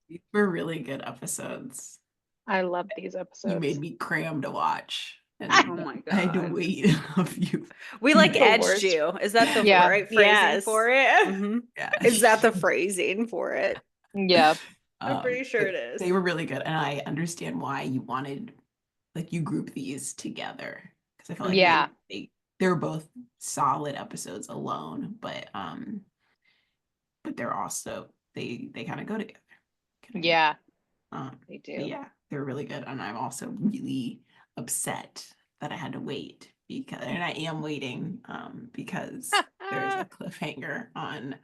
These were really good episodes. I love these You made episodes. me cram to watch, Oh and my I had to God. wait a few We few like days. The edged worst. you. Is that the Yeah. right phrasing Yes. for it? Hmm. Yeah. Is that the phrasing for it? Yeah. I'm pretty sure But it is. they were really good, and I understand why you wanted like you group these together because I felt like Yeah. they were both solid episodes alone, but they're also they kind of go together. Kinda Yeah. go. They But do. yeah, they're really good, and I'm also really upset that I had to wait because, and I am waiting because there's a cliffhanger on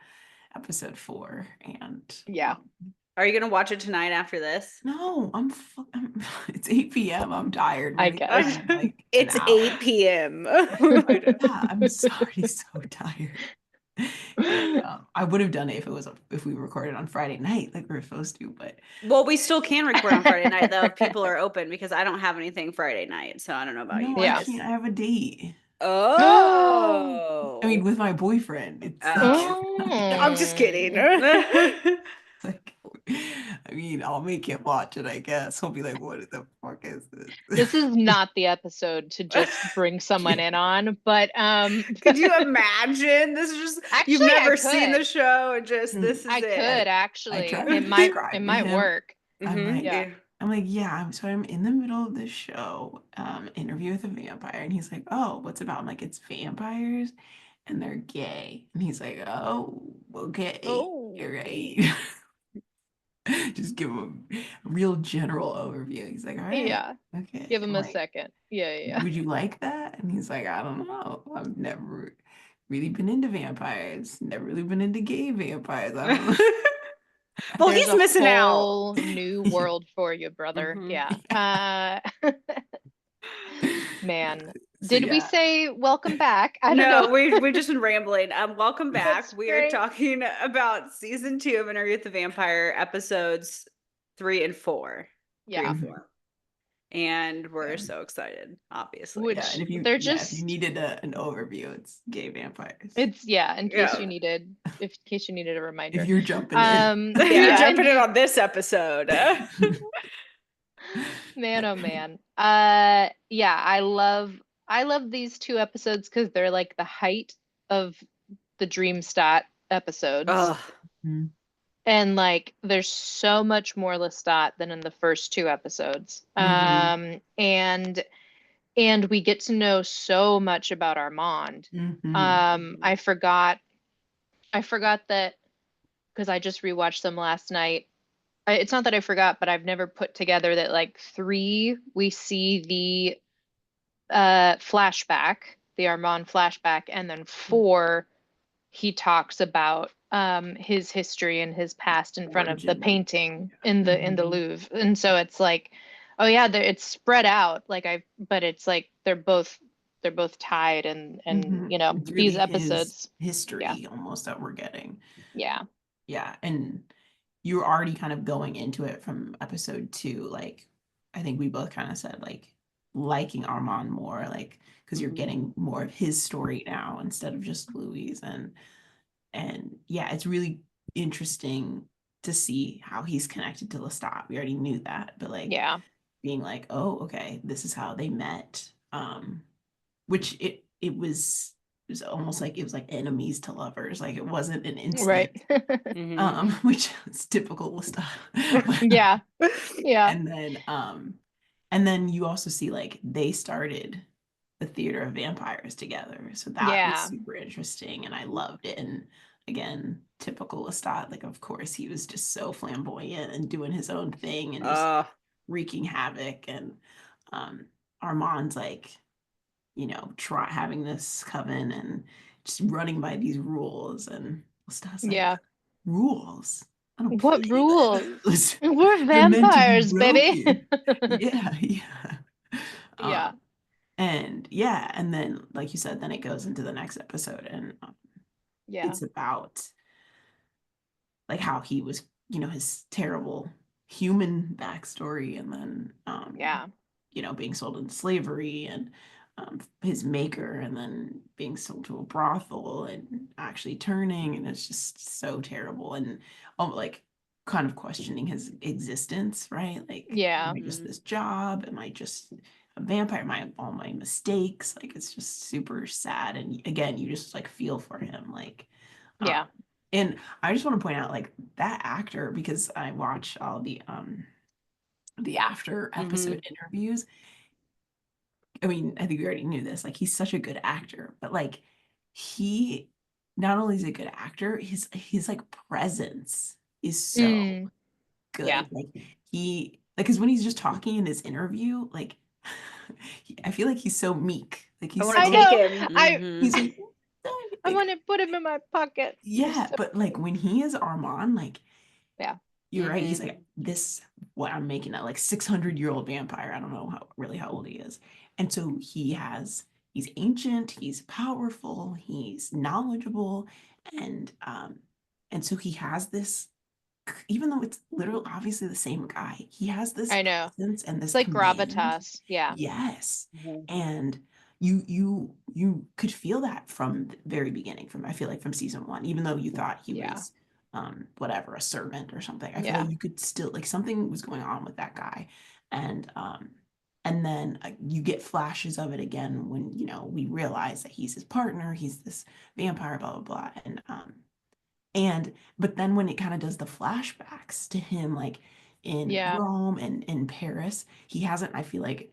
episode 4, and Yeah. Are you gonna watch it tonight after this? no, it's 8 p.m. I'm tired. I We're gonna guess. be in like an It's hour. 8 p.m. Yeah, I'm sorry, so tired. And I would have done it if we recorded on Friday night like we were supposed to, but Well, we still can record on Friday night though if people are open because I don't have anything Friday night, so I don't know about you no, I Yeah. guys. can't. I have a date. I mean, Oh. with my boyfriend. It's like Oh. I'm just kidding. it's like I mean, I'll make him watch it, I guess. He'll be like, "What the fuck is this?" This is not the episode to just bring someone Yeah. in on, but Could you imagine? This is just you've actually I never seen the could. show and just this is I it. could I actually. try to It might describe it to might him. work. I'm Mm-hmm. like, Yeah. Yeah. yeah, I'm in the middle of the show, Interview with a Vampire, and he's like, "Oh, what's it about?" I'm like, "It's vampires, and they're gay." And he's like, "Oh, okay, Oh. you're right." Just give him a real general overview. He's like, "All right, Yeah. okay." Give I'm him a like, second. Yeah, yeah. "Would you like that?" And he's like, "I don't know. I've never really been into vampires. Never really been into gay vampires. I don't know." Well, There's he's a missing out. whole new Yeah. world for you, brother. Mhm. Yeah. Man. So Did we yeah. say welcome back? I don't No, know. we've just been rambling. Welcome back. That's We are great. talking about season 2 of Interview with the Vampire, episodes 3 and 4. 3 Yeah. and 4. And we're Yeah. so excited, obviously. Yeah, Which and they're if you just needed an overview, it's gay vampires. it's yeah, Yeah. in case you needed a If reminder. you're jumping in. You're Yeah, jumping in on this episode. man, oh man. Yeah, I love these two episodes because they're like the height of the Dreamstat episodes. Oh, Mhm. And like there's so much more Lestat than in the first two episodes. Mhm. And we get to know so much about Armand. Mhm. I forgot that because I just rewatched them last night. It's not that I forgot, but I've never put together that like 3 we see the flashback, the Armand flashback, and then 4 he talks about his history and his past in front of the Origin. painting Yeah. in the Louvre. And so it's like, oh yeah, it's spread out like but it's like they're both tied and Mhm. you know It's really these his episodes. Yeah. history almost that we're getting. Yeah. Yeah, and you were already kind of going into it from episode 2, like I think we both kind of said like liking Armand more, like because you're mhm. getting more of his story now instead of just Louis, and yeah, it's really interesting to see how he's connected to Lestat. We already knew that, but like Yeah. being like, oh, okay, this is how they met. Which it was almost like it was like enemies to lovers. Like it wasn't an instant, Right. Mhm. which is typical Lestat. Yeah. Yeah. and and then you also see like they started the theater of vampires together, so that was Yeah. super interesting and I loved it. And again, typical Lestat, like of course he was just so flamboyant and doing his own thing and just Uh, wreaking havoc. And um Armand's like, try having this coven and just running by these rules, and Lestat's like, Yeah. rules, I don't What play rules? those. We're They're meant to be vampires, baby. broken. Yeah, yeah. Yeah. And yeah, and then like you said, then it goes into the next episode, and Yeah. it's about like how he was, his terrible human backstory, and then Yeah. being sold into slavery, and his maker, and then being sold to a brothel and actually turning, and it's just so terrible. And like kind of questioning his existence, right? Like, Yeah. am I just Mhm. this job? Am I just a vampire? Am I all my mistakes? Like, it's just super sad. And again, you just like feel for him. Like, Yeah. and I just want to point out like that actor, because I watch all the after episode interviews. I mean, I think we already knew this. Like, he's such a good actor, but like he not only is a good actor, his like presence is so Mm, yeah. good. Like he like because when he's just talking in this interview, like I feel like he's so meek. Like I he's want I to so take know. him. he's like, I like want to put him in my pocket. He's yeah, so but like when he is Armand, like yeah. you're right. He's like this what I'm making a like 600-year-old vampire. I don't know how old he is. And so he's ancient, he's powerful, he's knowledgeable, and so he has this, even though it's literally obviously the same guy, he has this I know. presence and It's this like command. gravitas. Yeah. Yes. Mhm. And you could feel that from the very beginning, from I feel like from season one, even though you thought he Yeah. was whatever, a servant or something. I feel Yeah. like you could still like something was going on with that guy. And then you get flashes of it again when we realize that he's his partner, he's this vampire, blah blah blah. And but then when it kind of does the flashbacks to him like in Yeah. Rome and in Paris, he hasn't, I feel like,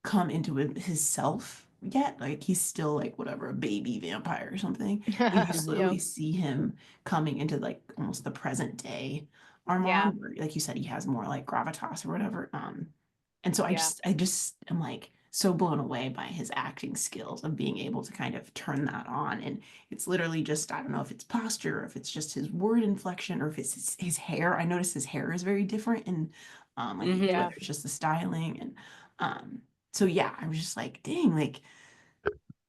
come into his self yet. Like he's still like whatever, a baby vampire or something. But you Yep. slowly see him coming into like almost the present day Yeah. Armand, where like you said, he has more like gravitas or whatever. And so Yeah. I just am like so blown away by his acting skills of being able to kind of turn that on. And it's literally just, I don't know if it's posture, or if it's just his word inflection, or if it's his hair. I notice his hair is very different, and like Yeah. whether it's just the styling. And so yeah, I was just like, dang, like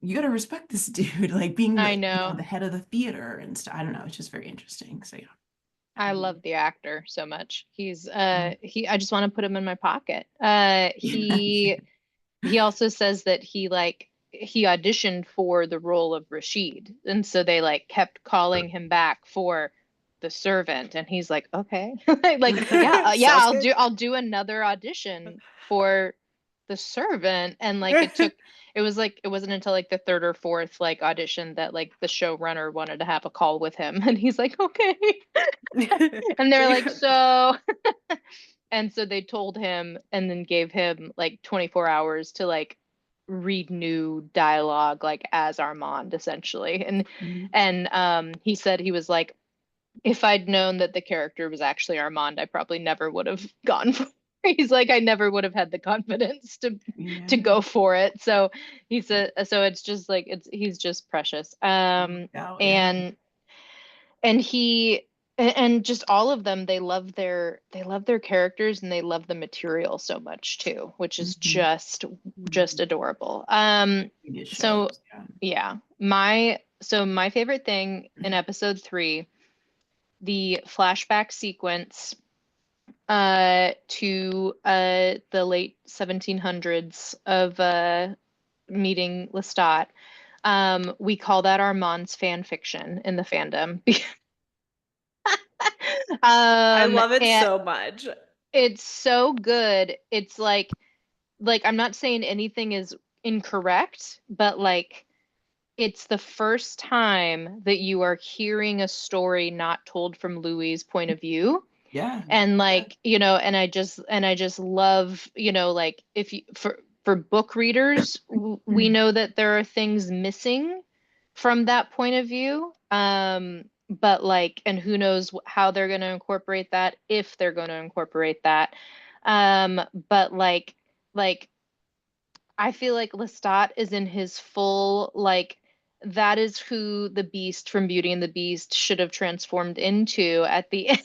you gotta respect this dude, like being I the know. the head of the theater and stuff. I don't know, it's just very interesting. So yeah. I love the actor so much. He's Mhm. I just want to put him in my pocket. Yeah. He also says that he auditioned for the role of Rashid, and so they like kept calling him back for the servant, and he's like, okay, like yeah, yeah, Sounds good. I'll do another audition for the servant, and like it was like it wasn't until like the third or fourth like audition that like the showrunner wanted to have a call with him, and he's like, okay, and they're like, so and so they told him and then gave him like 24 hours to like read new dialogue like as Armand essentially. Mhm. And he said he was like, if I'd known that the character was actually Armand, I probably never would have gone for He's like, I never would have had the confidence to Yeah. go for it. So he said, so it's just like he's just precious. Oh yeah. And he and just all of them, they love their characters and they love the material so much too, which is Mhm. just adorable. It So shows. Yeah. yeah, my favorite thing in episode 3, the flashback sequence to the late 1700s of meeting Lestat. We call that Armand's fan fiction in the fandom. I love it And so much. it's so good. It's like I'm not saying anything is incorrect, but like it's the first time that you are hearing a story not told from Louis's point of view. Yeah. And Yeah. like, and I just love, like if you for book readers, we know that there are things missing from that point of view. But like, and who knows how they're going to incorporate that, if they're going to incorporate that. But like I feel like Lestat is in his full like that is who the Beast from Beauty and the Beast should have transformed into at the end.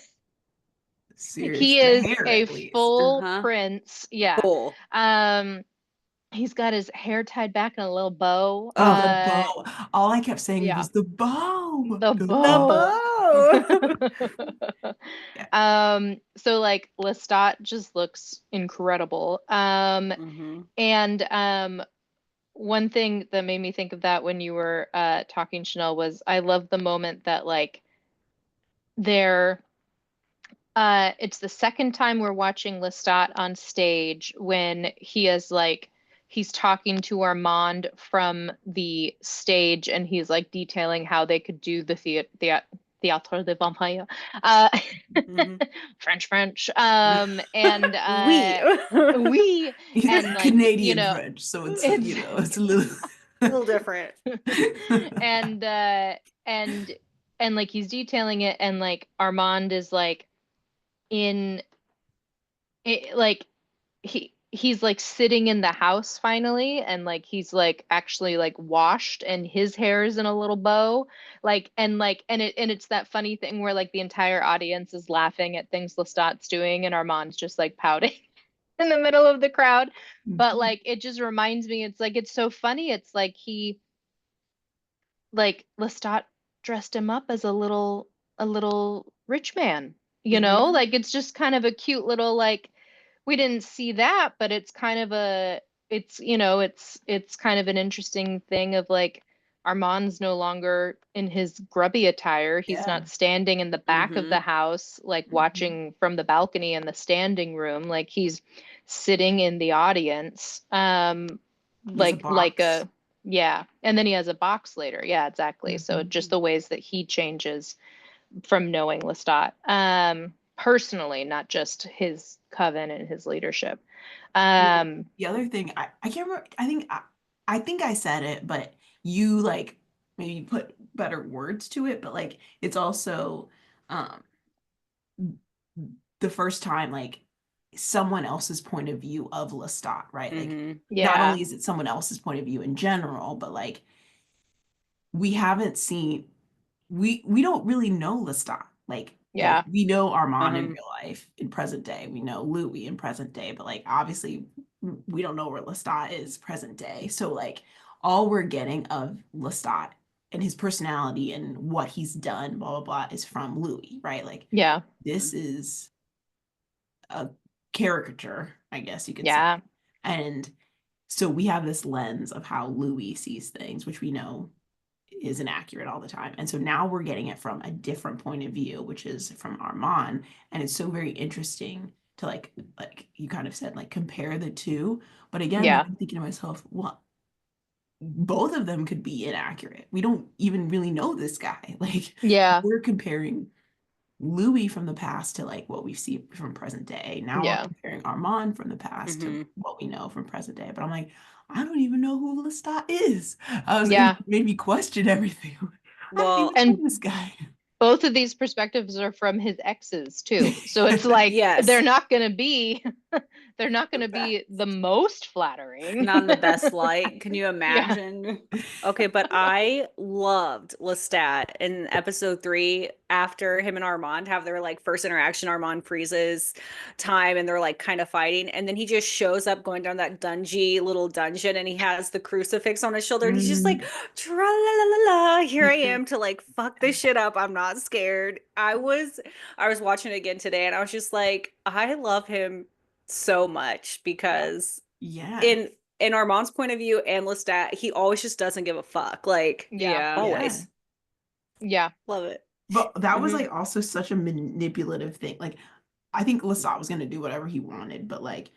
Serious. He The is hair a at least. full Uh-huh. prince. Yeah. Cool. He's got his hair tied back in a little bow. Oh, the bow. All I kept saying Yeah, was the bow. the The The bow. bow. bow. Yeah. So like Lestat just looks incredible. hmm And one thing that made me think of that when you were talking, Chanel, was I love the moment that like they're It's the second time we're watching Lestat on stage when he is like he's talking to Armand from the stage and he's like detailing how they could do the Théâtre des Vampires. Uh, Mhm. French. And We. we He's and like, you Canadian know, French, so it's it's it's a little A little different. and and and like he's detailing it and like Armand is like in it, like he's like sitting in the house finally and like he's like actually like washed and his hair is in a little bow and it's that funny thing where like the entire audience is laughing at things Lestat's doing and Armand's just like pouting in the middle of the crowd, but like it just reminds me it's like it's so funny. It's like he like Lestat dressed him up as a little rich man, Mhm. like it's just kind of a cute little like we didn't see that, but it's kind of it's kind of an interesting thing of like Armand's no longer in his grubby attire. He's Yeah. not standing in the back of the Mhm. house like Mhm. watching from the balcony in the standing room. Like he's sitting in the audience. He has a Like box. a yeah, and then he has a box later. Yeah, exactly. So Mhm. just the ways that he changes from knowing Lestat, personally, not just his coven and his leadership. Well, Um, the other thing, I can't remember. I think I said it, but you like maybe put better words to it. But like it's also um the first time like someone else's point of view of Lestat, right? Like Mhm. not yeah, only is it someone else's point of view in general, but like we haven't seen we don't really know Lestat. Like yeah, we know Armand in Um. real life in present day. We know Louis in present day, but like obviously we don't know where Lestat is present day. So like all we're getting of Lestat and his personality and what he's done, blah blah blah, is from Louis, right? Like yeah, this is a caricature, I guess you could say. yeah, And so we have this lens of how Louis sees things, which we know isn't accurate all the time. And so now we're getting it from a different point of view, which is from Armand. And it's so very interesting to like you kind of said, like compare the two. But again, then yeah, I'm thinking to myself, well, both of them could be inaccurate. We don't even really know this guy. Like yeah, we're comparing Louis from the past to like what we see from present day. Now we're yeah, comparing Armand from the past to Mhm. what we know from present day. But I'm like, I don't even know who Lestat is. It yeah. made me question everything. I don't Well, even know And this guy. both of these perspectives are from his exes too. So it's like yes. they're not gonna be the most flattering. Not in the best light. Can you Yeah. imagine? Okay, but I loved Lestat in episode 3 after him and Armand have their like first interaction. Armand freezes time and they're like kind of fighting. And then he just shows up going down that dungy little dungeon and he has the crucifix on his shoulder and he's just like, Mm. tra la la la la, here I am to like fuck this shit up. I'm not scared. I was watching it again today and I was just like, I love him so much because Yes. in Armand's point of view and Lestat, he always just doesn't give a fuck. Like, Yeah. yeah, Yeah. always Yeah. love it. But that was Hmm. like also such a manipulative thing. Like I think Lestat was gonna do whatever he wanted, but like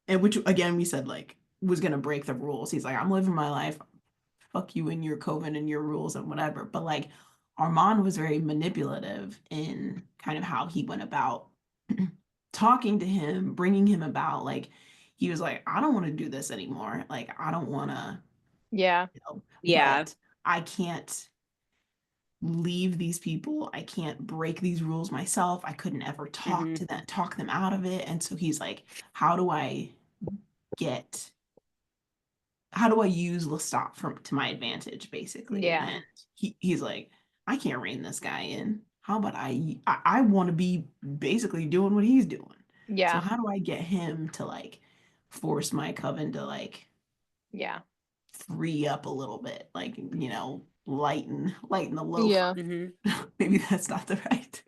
and which again we said like was gonna break the rules. He's like, I'm living my life. Fuck you and your coven and your rules and whatever. But like Armand was very manipulative in kind of how he went about talking to him, bringing him about. Like he was like, I don't want to do this anymore. Like I don't want to, Yeah. Yeah. but I can't leave these people. I can't break these rules myself. I couldn't ever Hmm. talk them out of it. And so he's like, how do I get how do I use Lestat to my advantage, basically? Yeah. And he's like, I can't rein this guy in. How about I want to be basically doing what he's doing. So Yeah. how do I get him to like force my coven to like Yeah. free up a little bit, like lighten the load for Yeah. Hmm. maybe that's not the right.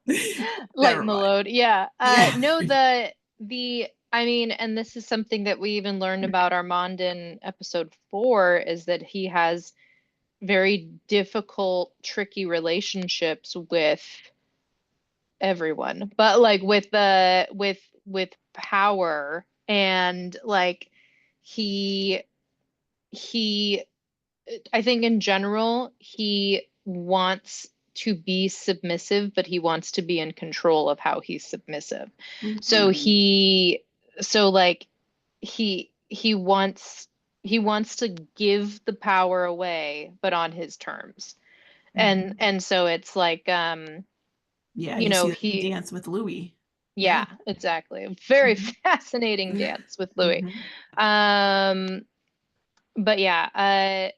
Never Lighten the mind. load. Yeah. Yeah. No, I mean, and this is something that we even learned about Armand in episode 4 is that he has very difficult, tricky relationships with everyone, but like with power, and like he he I think in general he wants to be submissive, but he wants to be in control of how he's submissive. So Mhm. so like he wants to give the power away, but on his terms. And Mhm. and so it's like Yeah, you you know, see that he danced with Louis. Yeah. yeah, exactly. A very Mhm. fascinating dance with Louis. Mhm. Um, but yeah,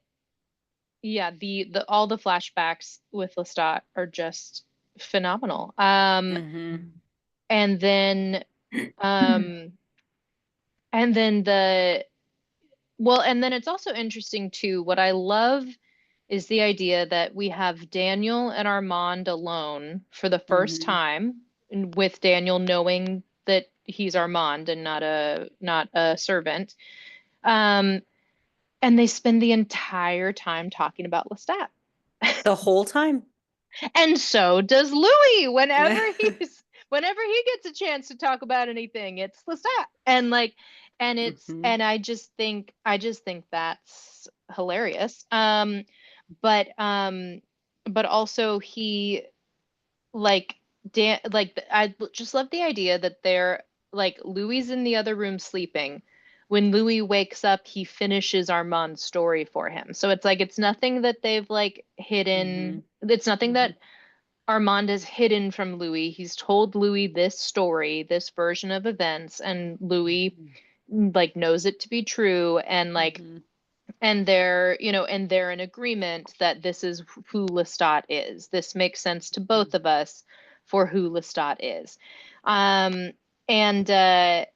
yeah, the all the flashbacks with Lestat are just phenomenal. Mm-hmm. And then um and then the well, and then it's also interesting too. What I love is the idea that we have Daniel and Armand alone for the first Mm-hmm. time, and with Daniel knowing that he's Armand and not a servant. Um, and they spend the entire time talking about Lestat. The whole time. And so does Louis whenever he gets a chance to talk about anything, it's Lestat. And like Mhm. and I just think that's hilarious. But also he like I just love the idea that they're like Louis in the other room sleeping. When Louis wakes up, he finishes Armand's story for him. So it's like it's nothing that they've like hidden. Mhm. It's nothing Mhm. that Armand has hidden from Louis. He's told Louis this story, this version of events, and Louis like knows it to be true, and like Mhm. and they're in agreement that this is who Lestat is. This makes sense to both of us for who Lestat is. Um and uh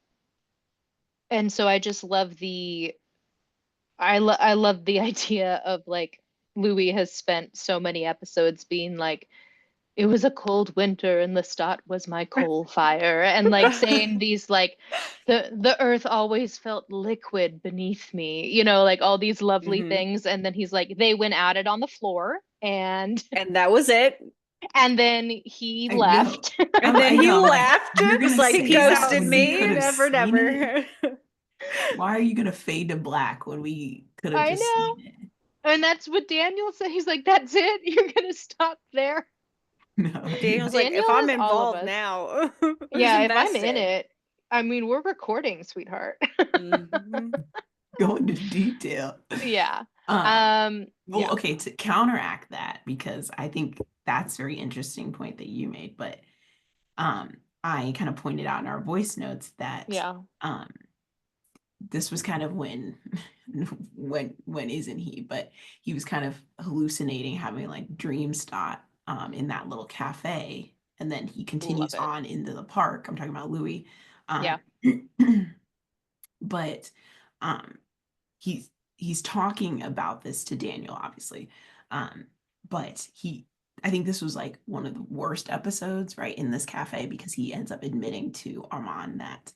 and so I just love I love the idea of like Louis has spent so many episodes being like, it was a cold winter and Lestat was my coal fire, and like saying these like the earth always felt liquid beneath me, like all these lovely Mhm. things. And then he's like, they went at it on the floor, and And that was it. and then he I know. left. And then I he know. I'm like, left. you're It's gonna like say that ghosted when we me. could have Never, seen it. never. Why are you gonna fade to black when we could have I just know. seen it? And that's what Daniel said. He's like, that's it, you're gonna stop there. No, Daniel's like, if Daniel I'm is all of involved us. now, who's Yeah, if I'm in invested? it, I mean, we're recording, sweetheart. Mhm. go into detail. Yeah. Um, well, Yeah. okay, to counteract that, because I think that's a very interesting point that you made, but um, I kind of pointed out in our voice notes that Yeah. um, this was kind of when when isn't he, but he was kind of hallucinating, having like dreams thought in that little cafe, and then he Love continues it. on into the park. I'm talking about Louis. um Yeah. but um he's talking about this to Daniel, obviously. Um, but I think this was like one of the worst episodes, right, in this cafe, because he ends up admitting to Armand that,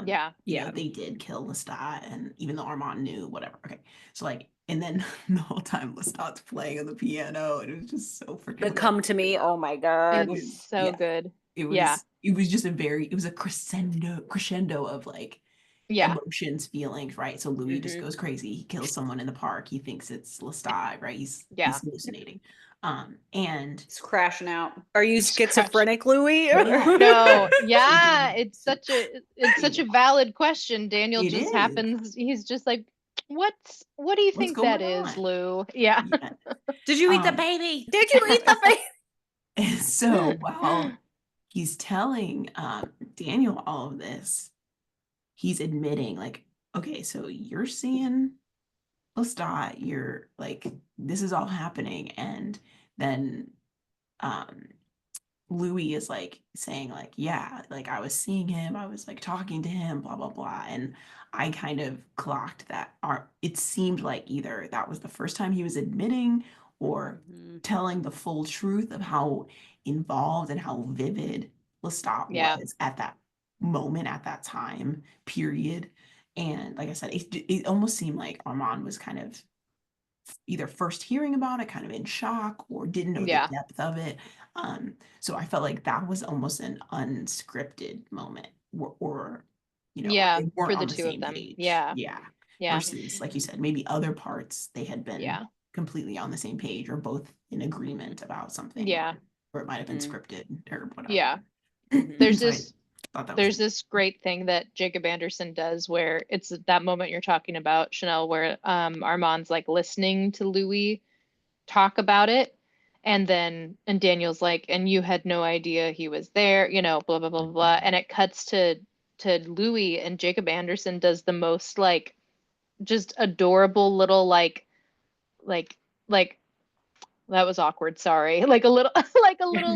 Yeah. Yeah. they did kill Lestat, and even though Armand knew, whatever. Okay, so like, and then the whole time Lestat's playing on the piano, and it was just so The freaking good. come to me. Oh my It God. It's was, so yeah, good. it Yeah. was just it was a crescendo of like Yeah. emotions, feelings, right? So Louis just Hmm. goes crazy. He kills someone in the park. He thinks it's Lestat, right? He's Yeah. hallucinating. And He's crashing out. Are you It's crash. schizophrenic, Louis? yeah, No. it Yeah. was It's such a valid question. Daniel it just is. happens. He's just like, what do you What's think that going is, on? Lou? Yeah. Yeah. Did you eat the Um baby? Did you eat the baby? and so while he's telling Daniel all of this, he's admitting like, okay, so you're seeing Lestat, you're like, this is all happening. And then um Louis is like saying like, yeah, like I was seeing him, I was like talking to him, blah blah blah. And I kind of clocked that it seemed like either that was the first time he was admitting or Mhm. telling the full truth of how involved and how vivid Lestat Yeah. was at that moment, at that time period. And like I said, it almost seemed like Armand was kind of either first hearing about it, kind of in shock, or didn't know the Yeah. depth of it. So I felt like that was almost an unscripted moment, or where Yeah, they for weren't the on the two of same them. page. Yeah. Yeah. Yeah. Versus, like you said, maybe other parts they had been Yeah. completely on the same page or both in agreement about something, Yeah. or it might have been Mm. scripted or whatever. Yeah. There's So I this thought that was there's good. this great thing that Jacob Anderson does where it's that moment you're talking about, Chanel, where Armand's like listening to Louis talk about it. And Daniel's like, and you had no idea he was there, blah blah blah blah blah. And it cuts to Louis, and Jacob Anderson does the most like just adorable little like like that was awkward, sorry. Like a little like a little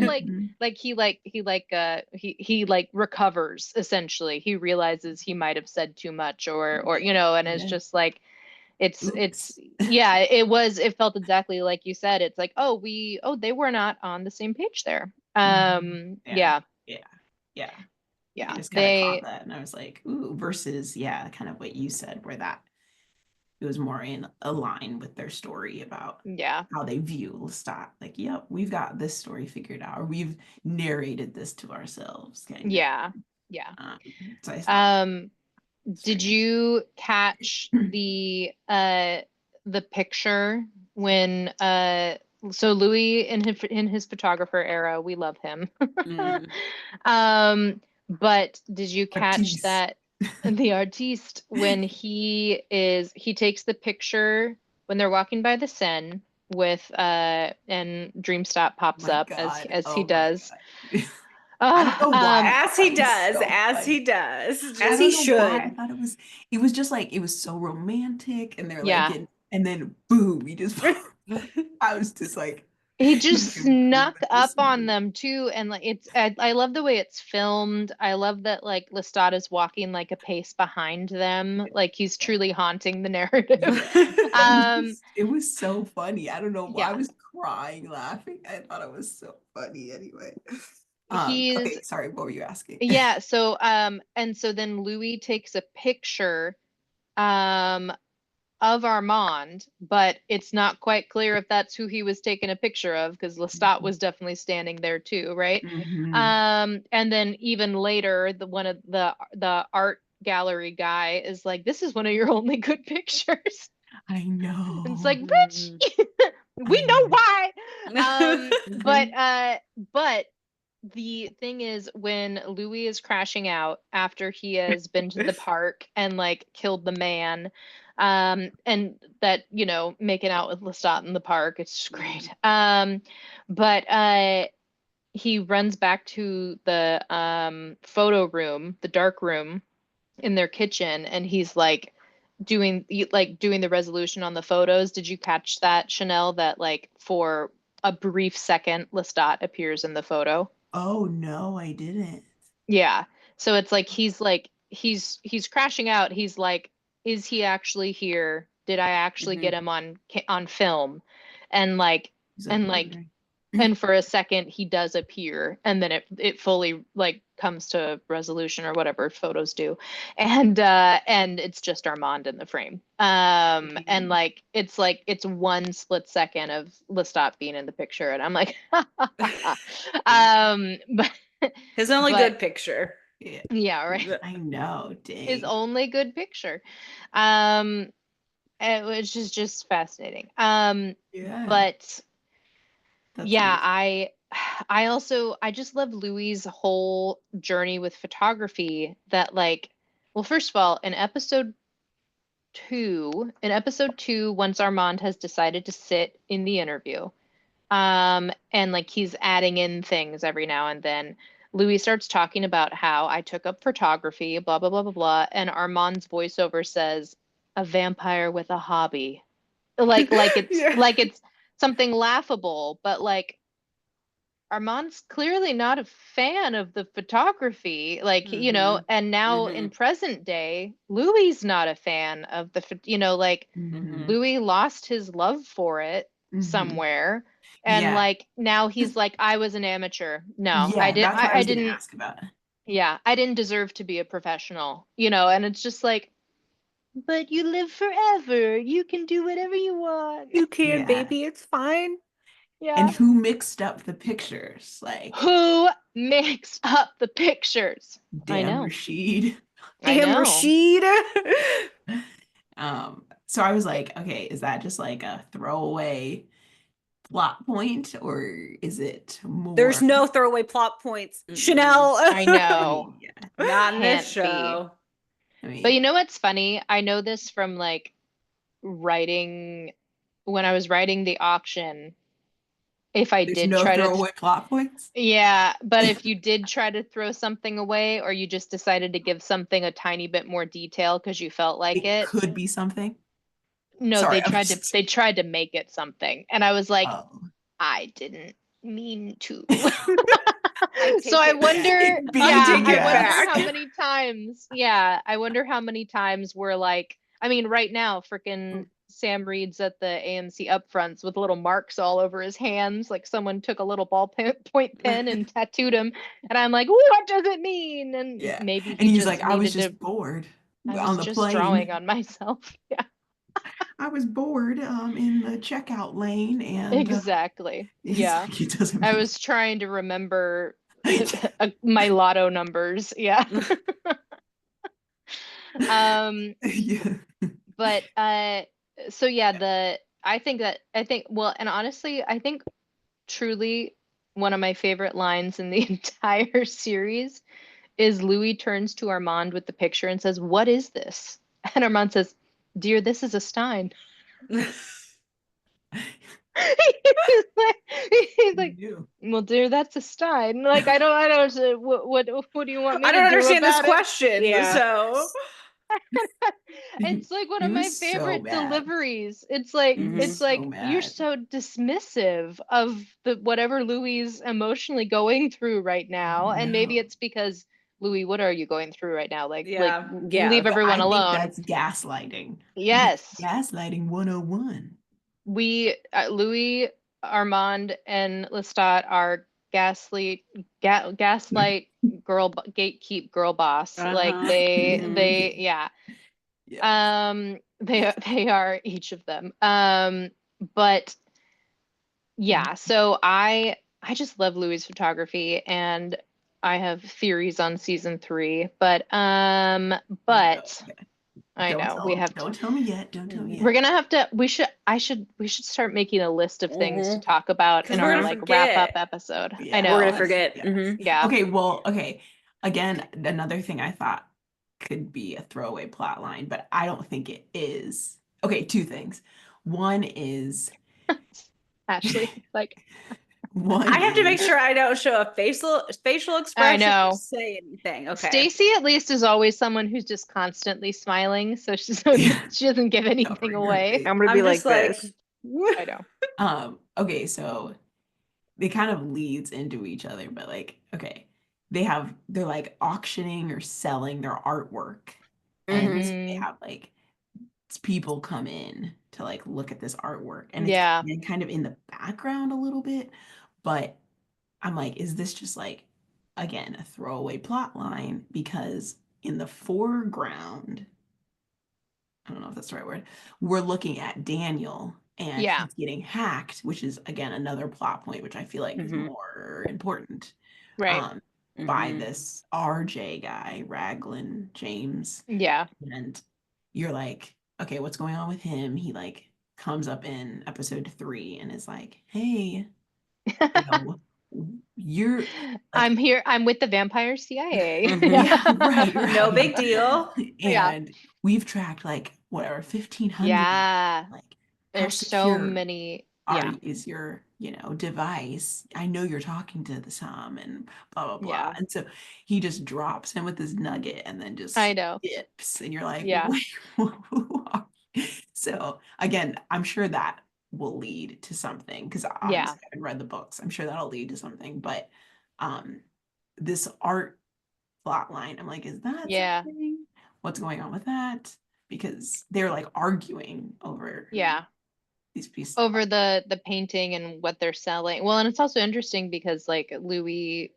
he like recovers essentially. He realizes he might have said too much or and it's Yeah. just like it's Oops. yeah, it felt exactly like you said. It's like, they were not on the same page there. Yeah. Yeah, Yeah. Yeah. I yeah. just kind of caught They that and I was like, ooh, versus, yeah, kind of what you said, where that it was more in a line with their story about yeah, how they view Lestat. Like, yep, we've got this story figured out, or we've narrated this to ourselves, kind of. yeah, yeah. Um, so I thought Um it's very Did nice. you catch the picture when so Louis in his photographer era, we love him. Mm. But did you catch Artis. that the artiste when he takes the picture when they're walking by the Seine with and Dreamstop pops My up God. as he Oh my does. God. I don't know why I As thought he that was does, so as he funny. does, I as don't he know why I should. thought it was just like, it was so romantic, and they're like, Yeah. and then boom, he just, I was just like, He you just can snuck ruin up this on movie. them too, and like I love the way it's filmed. I love that like Lestat is walking like a pace behind them, like he's Yeah. truly haunting the narrative. Yeah. Um, It was so funny. I don't know why I yeah, was crying laughing. I thought it was so funny anyway. he's Okay, sorry, what were you asking? yeah. So and so then Louis takes a picture um of Armand, but it's not quite clear if that's who he was taking a picture of because Lestat was definitely standing there too, right? Mhm. And then even later, the one of the art gallery guy is like, "This is one of your only good pictures." I And it's know. like, "Bitch, Mhm. I we know know. why." But Mhm. but the thing is, when Louis is crashing out after he has been to the park and like killed the man, and that, making out with Lestat in the park, it's just great. But he runs back to the photo room, the dark room in their kitchen, and he's like doing the resolution on the photos. Did you catch that, Chanel, that like for a brief second Lestat appears in the photo? Oh no, I didn't. Yeah. So it's like he's crashing out. He's like, is he actually here? Did I actually get Mhm. him on film? And like He's and okay, like right? and for a second he does appear, and then it fully like comes to resolution or whatever photos do. And it's just Armand in the frame. And it's one split second of Lestat being in the picture, and I'm like but His only but good picture. Yeah, yeah, right. I know. His Dang. only good picture. Um, which is just fascinating. Yeah, But that's yeah, amazing. I just love Louis' whole journey with photography that like, well, first of all, in episode two, once Armand has decided to sit in the interview, and like he's adding in things every now and then. Louis starts talking about how I took up photography, blah blah blah blah blah, and Armand's voiceover says, "A vampire with a hobby," Yeah. like it's something laughable, but like Armand's clearly not a fan of the photography, like, Mhm. and now in Mhm. present day, Louis not a fan of like Mhm. Hmm. Louis lost his love for it Hmm. somewhere. And Yeah. like now he's like, I was an amateur. No, Yeah, that's what I I was gonna didn't, ask about. yeah, I didn't deserve to be a professional, and it's just like, but you live forever. You can do whatever you want. You can, Yeah. baby. It's fine. Yeah. And who mixed up the pictures? Like, Who mixed up the pictures? I damn know. Rashid. I Damn, know. Rashid. So I was like, okay, is that just like a throwaway plot point, or is it more? There's no throwaway plot points. Chanel. I know. Yeah. Not in this Can't be. show. I mean, But you know what's funny? I know this from like writing when I was writing the auction. If I there's did no try to throwaway plot points. yeah, but if you did try to throw something away or you just decided to give something a tiny bit more detail because you felt like It it, could be something. no, Sorry, they tried to make it something. And I was like, oh. I didn't mean to. I So I take it back. wonder, Be- yeah, take I it wonder back. how many times, yeah, I wonder how many times we're like, I mean, right now, freaking Sam Reed's at the AMC upfronts with little marks all over his hands, like someone took a little point pen and tattooed him, and I'm like, what does it mean? And Yeah. maybe And he he's just like, I was needed to. just bored I on was the just drawing plane. on myself. Yeah, I was bored in the checkout lane, and exactly. it's Yeah, like he doesn't I mean was trying to remember my lotto numbers. Yeah. yeah. But so yeah, I think well, and honestly, I think truly one of my favorite lines in the entire series is Louis turns to Armand with the picture and says, "What is this?" And Armand says, "Dear, this is a Stein." He's like, You. well, dear, that's a Stein. Like, I don't, what do you want me I to don't do understand this about it? question. Yeah. So It's like one He of my was so favorite mad. deliveries. It's was so like you're mad. so dismissive of the whatever Louis is emotionally going through right now. And maybe No. it's because Louis, what are you going through right now? Like yeah. leave But everyone I think alone. that's gaslighting. Yes. Gaslighting 101. We Louis, Armand, and Lestat are gaslight gatekeep girl boss. Like Uh-huh. they yeah. Yes. They are each of them. But yeah, so I just love Louis' photography and I have theories on season 3, but Okay. I know we have to Don't tell me yet. Don't tell me we're yet. gonna have to we should start making a list of things to talk about 'Cause in we're our gonna like wrap up forget. episode. I Yeah. know. We're gonna Yes, forget. yes. Yeah. Okay, well, okay. Again, another thing I thought could be a throwaway plot line, but I don't think it is. Okay, two things. One is Ashley, like one I have to make is sure I don't show a facial I expression or know. say anything. Okay. Stacy at least is always someone who's just constantly smiling, so she doesn't give anything covering her away. face. I'm gonna I'm be just like this. I know. Okay, so they kind of leads into each other, but like, okay, they're like auctioning or selling their artwork, and they Mhm. have like people come in to like look at this artwork, and it's Yeah. kind of in the background a little bit, but I'm like, is this just like again a throwaway plot line? Because in the foreground, I don't know if that's the right word, we're looking at Daniel and Yeah. he's getting hacked, which is again another plot point, which I feel like is Mhm. more important. Right. By Mhm. this RJ guy, Raglan James. Yeah. And you're like, okay, what's going on with him? He like comes up in episode 3 and is like, hey, you know, you're like, I'm here. I'm with the Vampire CIA. Mhm. yeah, right, No right. big deal. Yeah. And we've tracked like whatever 1,500. Yeah. Like, how There's so secure many. Yeah. is your device? I know you're talking to the Sam and blah blah blah. Yeah. And so he just drops him with his nugget and then I just know. dips, and you're like, Yeah. wait, who are you? So again, I'm sure that will lead to something because Yeah. obviously I haven't read the books. I'm sure that'll lead to something, but um this art plot line, I'm like, is that Yeah. something? What's going on with that? Because they're like arguing over Yeah. these pieces of Over art. the painting and what they're selling. Well, and it's also interesting because like Louis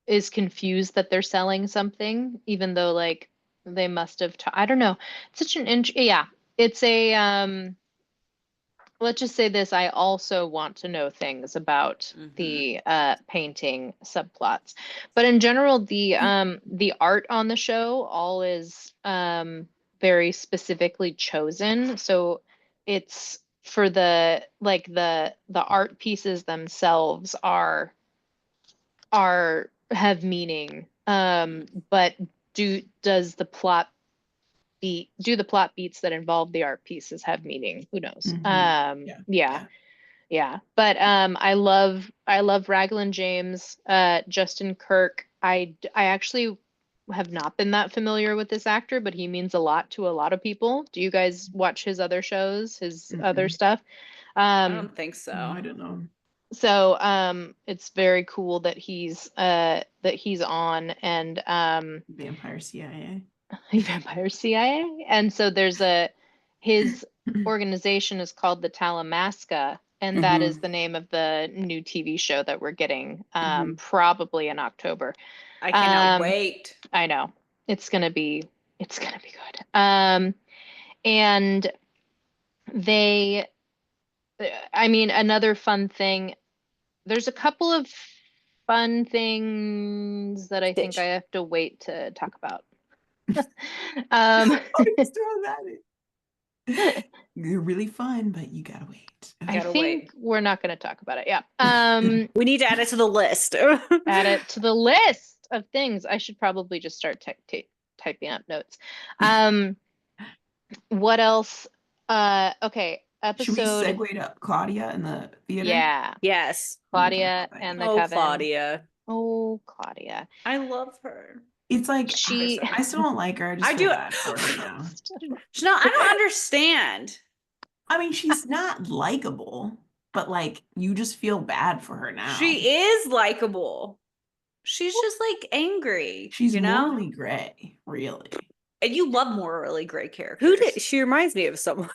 is confused that they're selling something, even though like they must have, I don't know. It's such an yeah, it's a, let's just say this, I also want to know things about the painting subplots. But in general, the art on the show all is very specifically chosen. So it's for the like the art pieces themselves are have meaning. But does the plot do the plot beats that involve the art pieces have meaning? Who knows? Yeah. Yeah. Yeah. But I love Raglan James, Justin Kirk. I actually have not been that familiar with this actor, but he means a lot to a lot of people. Do you guys watch his other shows, his other stuff? I don't think so. No, I don't know. So it's very cool that he's on, and Vampire CIA. Vampire CIA. And so his organization is called the Talamasca, and that is the name of the new TV show that we're getting probably in October. I cannot wait. I know. It's gonna be good. And they I mean, another fun thing, there's a couple of fun things that I think I have to wait to talk about. Just throw that in. You're really fun, but you gotta wait. I think we're not going to talk about it. Yeah. We need to add it to the list. Add it to the list of things. I should probably just start typing up notes. What else? Okay. Should we Episode. segue to Claudia in the theater? Yeah. Yes. Claudia and the coven. Claudia. Oh, Claudia. I love her. It's like she. I still don't like her. I do. Bad for her now. No, I don't understand. I mean, she's not likable, but like you just feel bad for her now. She is likable. She's just like angry. She's morally gray, really. And you love morally gray characters. Who did she reminds me of someone?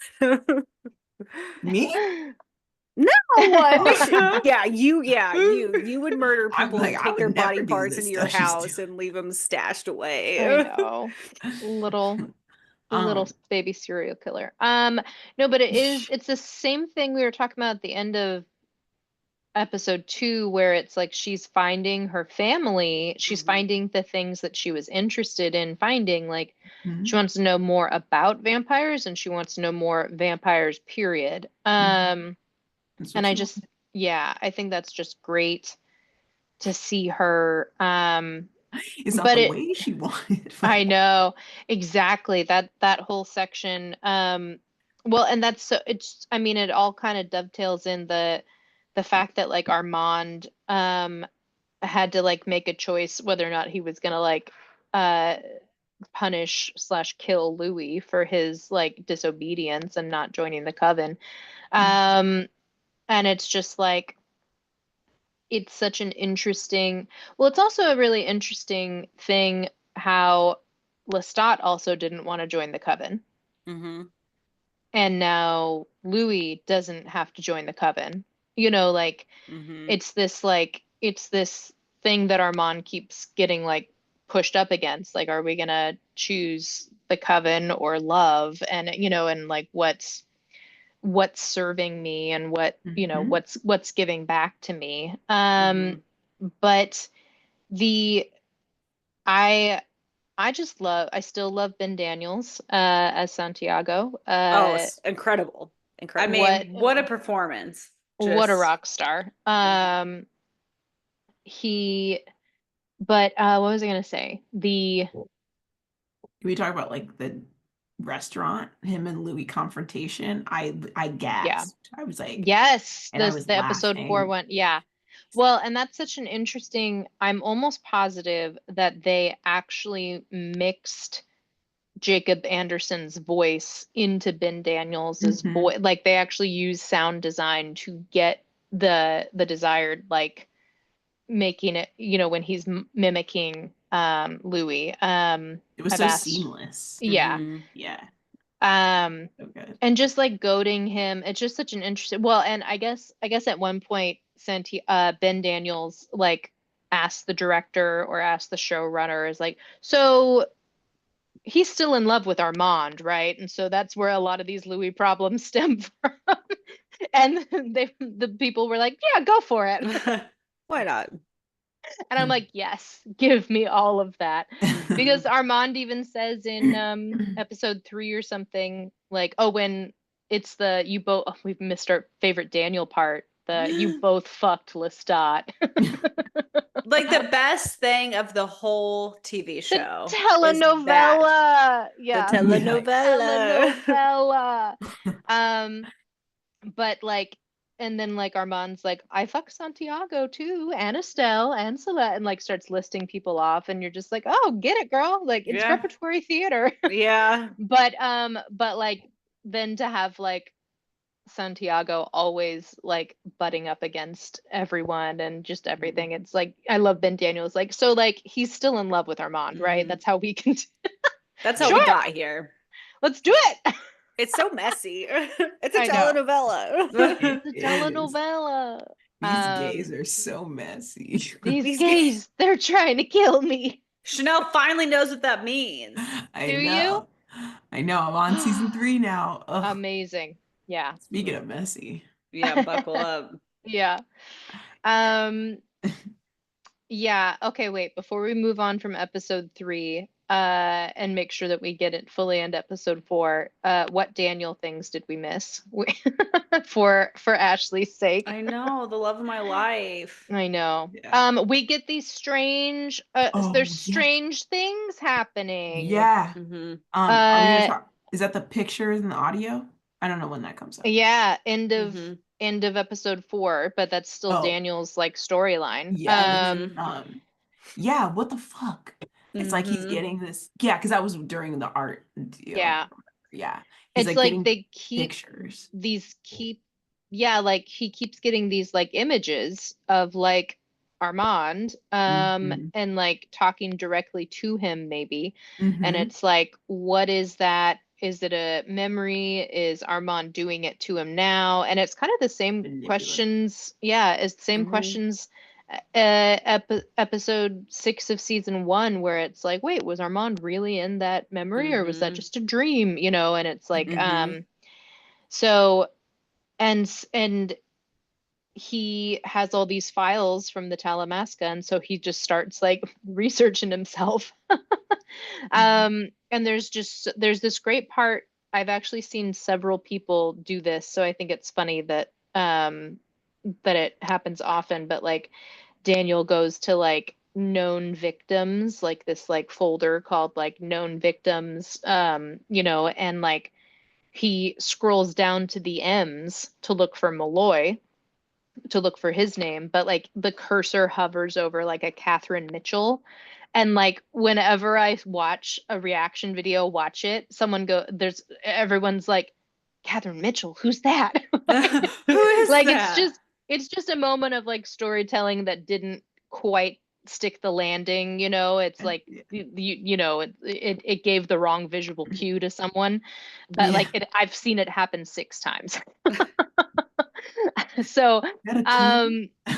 Me? No. You would murder people and take their body parts into your house and leave them stashed away. I know. Little baby serial killer. No, but it's the same thing we were talking about at the end of episode 2, where it's like she's finding her family, she's finding the things that she was interested in finding. Like she wants to know more about vampires, and she wants to know more vampires, period. And I just I think that's just great to see her. It's not the way she wanted. I know, exactly, that whole section. Well, and that's so I mean, it all kind of dovetails in the fact that like Armand had to like make a choice whether or not he was gonna like punish / kill Louis for his like disobedience and not joining the coven. And it's just like, it's such an interesting, well, it's also a really interesting thing how Lestat also didn't want to join the coven. And now Louis doesn't have to join the coven. You know, like it's this thing that Armand keeps getting like pushed up against. Like, are we gonna choose the coven or love? And you know, and like what's serving me, and what you know, what's giving back to me. But I still love Ben Daniels as Santiago. It's incredible. I mean, what a performance. What a rock star. What was I gonna say? Can we talk about like the restaurant, him and Louis confrontation? I gasped. I was like, yes, the episode 4 one. Yeah. Well, and that's such an interesting, I'm almost positive that they actually mixed Jacob Anderson's voice into Ben Daniels' voice. Like they actually use sound design to get the desired, like making it, you know, when he's mimicking Louis. It was so seamless. Yeah. So good. And just like goading him, it's just such an interesting, well, and I guess at one point Ben Daniels like asked the director or asked the showrunner, is like, so he's still in love with Armand, right? And so that's where a lot of these Louis problems stem from. And the people were like, yeah, go for it. Why not? And I'm like, yes, give me all of that. Because Armand even says in episode 3 or something, like, oh, when it's the you both we've missed our favorite Daniel part, the you both fucked Lestat. Like the best thing of the whole TV The show is that. telenovela. The Yeah. telenovela. Telenovela. But like, and then like Armand's like, I fuck Santiago too, and Estelle, and Celeste, and like starts listing people off, and you're just like, oh, get it, girl. Like it's Yeah. repertory theater. Yeah. But like then to have like Santiago always like butting up against everyone and just everything. It's like I love Ben Daniels. Like so, like he's still in love with Armand, right? Mhm. That's how we can. That's how Sure. we got here. Let's do it. It's so messy. It's a I know. telenovela. It's a It is. telenovela. These gays are so messy. These These gays, they're trying to kill me. Chanel finally knows what that means. I Do know. I know. I'm on season 3 now. Ugh. Amazing. Yeah. Speaking of messy. Yeah, buckle up. Yeah. Yeah. Okay, wait. Before we move on from episode 3, and make sure that we get it fully into episode 4, what Daniel things did we miss for Ashley's sake? I know, the love of my life. I know. Yeah. We get these strange Oh, there's yes. strange things happening. Yeah. Mhm. Are we gonna talk? Is that the pictures and the audio? I don't know when that comes up. Yeah, end of Mhm. episode 4, but that's still Oh. Daniel's like storyline. Yeah. Mhm. Yeah. What the fuck? It's like he's Mhm. getting this. Yeah, because that was during the art deal. Yeah. Yeah. He's It's like like getting they keep pictures. yeah, like he keeps getting these like images of like Armand Mhm. and like talking directly to him maybe. And Mhm. it's like, what is that? Is it a memory? Is Armand doing it to him now? And it's kind of the same Manipulative. questions. Yeah, it's the same Mhm. questions episode 6 of season 1, where it's like, wait, was Armand really in that memory, or was that Mhm. just a dream? You know, and it's like, Mhm. so and he has all these files from the Talamasca, and so he just starts like researching himself. And there's this great part. I've actually seen several people do this, so I think it's funny that that it happens often. But like Daniel goes to like known victims, like this like folder called like known victims, you know, and like he scrolls down to the M's to look for Malloy, to look for his name, but like the cursor hovers over like a Catherine Mitchell. And like whenever I watch a reaction video, watch it, everyone's like, Catherine Mitchell, who's that? Who is Like that? it's just a moment of like storytelling that didn't quite stick the landing, you know. It's like Yeah. you know, it gave the wrong visual cue to someone, but like I've seen it happen 6 times. So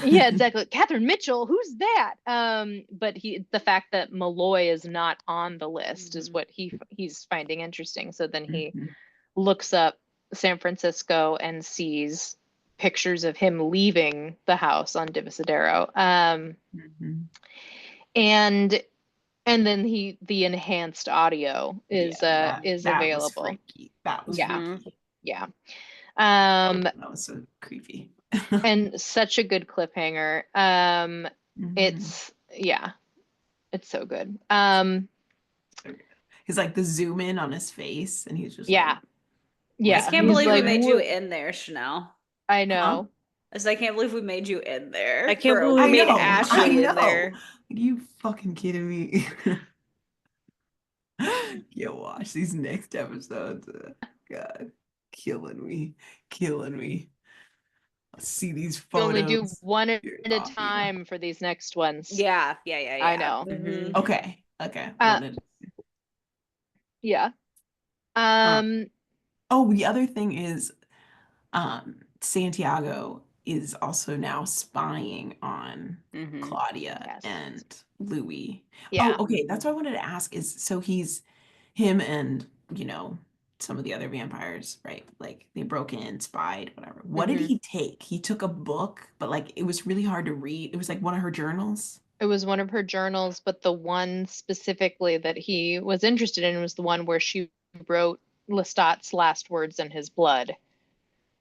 yeah, exactly. Catherine Mitchell, who's that? But the fact that Malloy is not on the list is what he's finding interesting. So then he Mhm. looks up San Francisco and sees pictures of him leaving the house on Divisadero. Mhm. And then the enhanced audio is Yeah, is that was available. freaky. That was Yeah. freaky. Yeah. That was so creepy. And such a good cliffhanger. Mhm. It's so good. He's like the zoom in on his face, and he's just Yeah. like, Yeah. I can't He's believe like, we made you "What?" in there, Chanel. I know. I can't believe we made you in there. I can't for a believe we I week. made know, Ashley I in know. there. Like, you fucking kidding me? Yeah, watch these next episodes. God, killing me. I see these You only do photos. one at You're a off, time for these next ones. Yeah. I know. Mhm. Okay. Yeah. Oh, the other thing is, Santiago is also now spying on Mhm. Claudia Yes. and Louis. Yeah. Oh, okay. That's what I wanted to ask is, so his him and, some of the other vampires, right? Like they broke in, spied, whatever. What did Mhm. he take? He took a book, but like it was really hard to read. It was like one of her journals. It was one of her journals, but the one specifically that he was interested in was the one where she wrote Lestat's last words in his blood.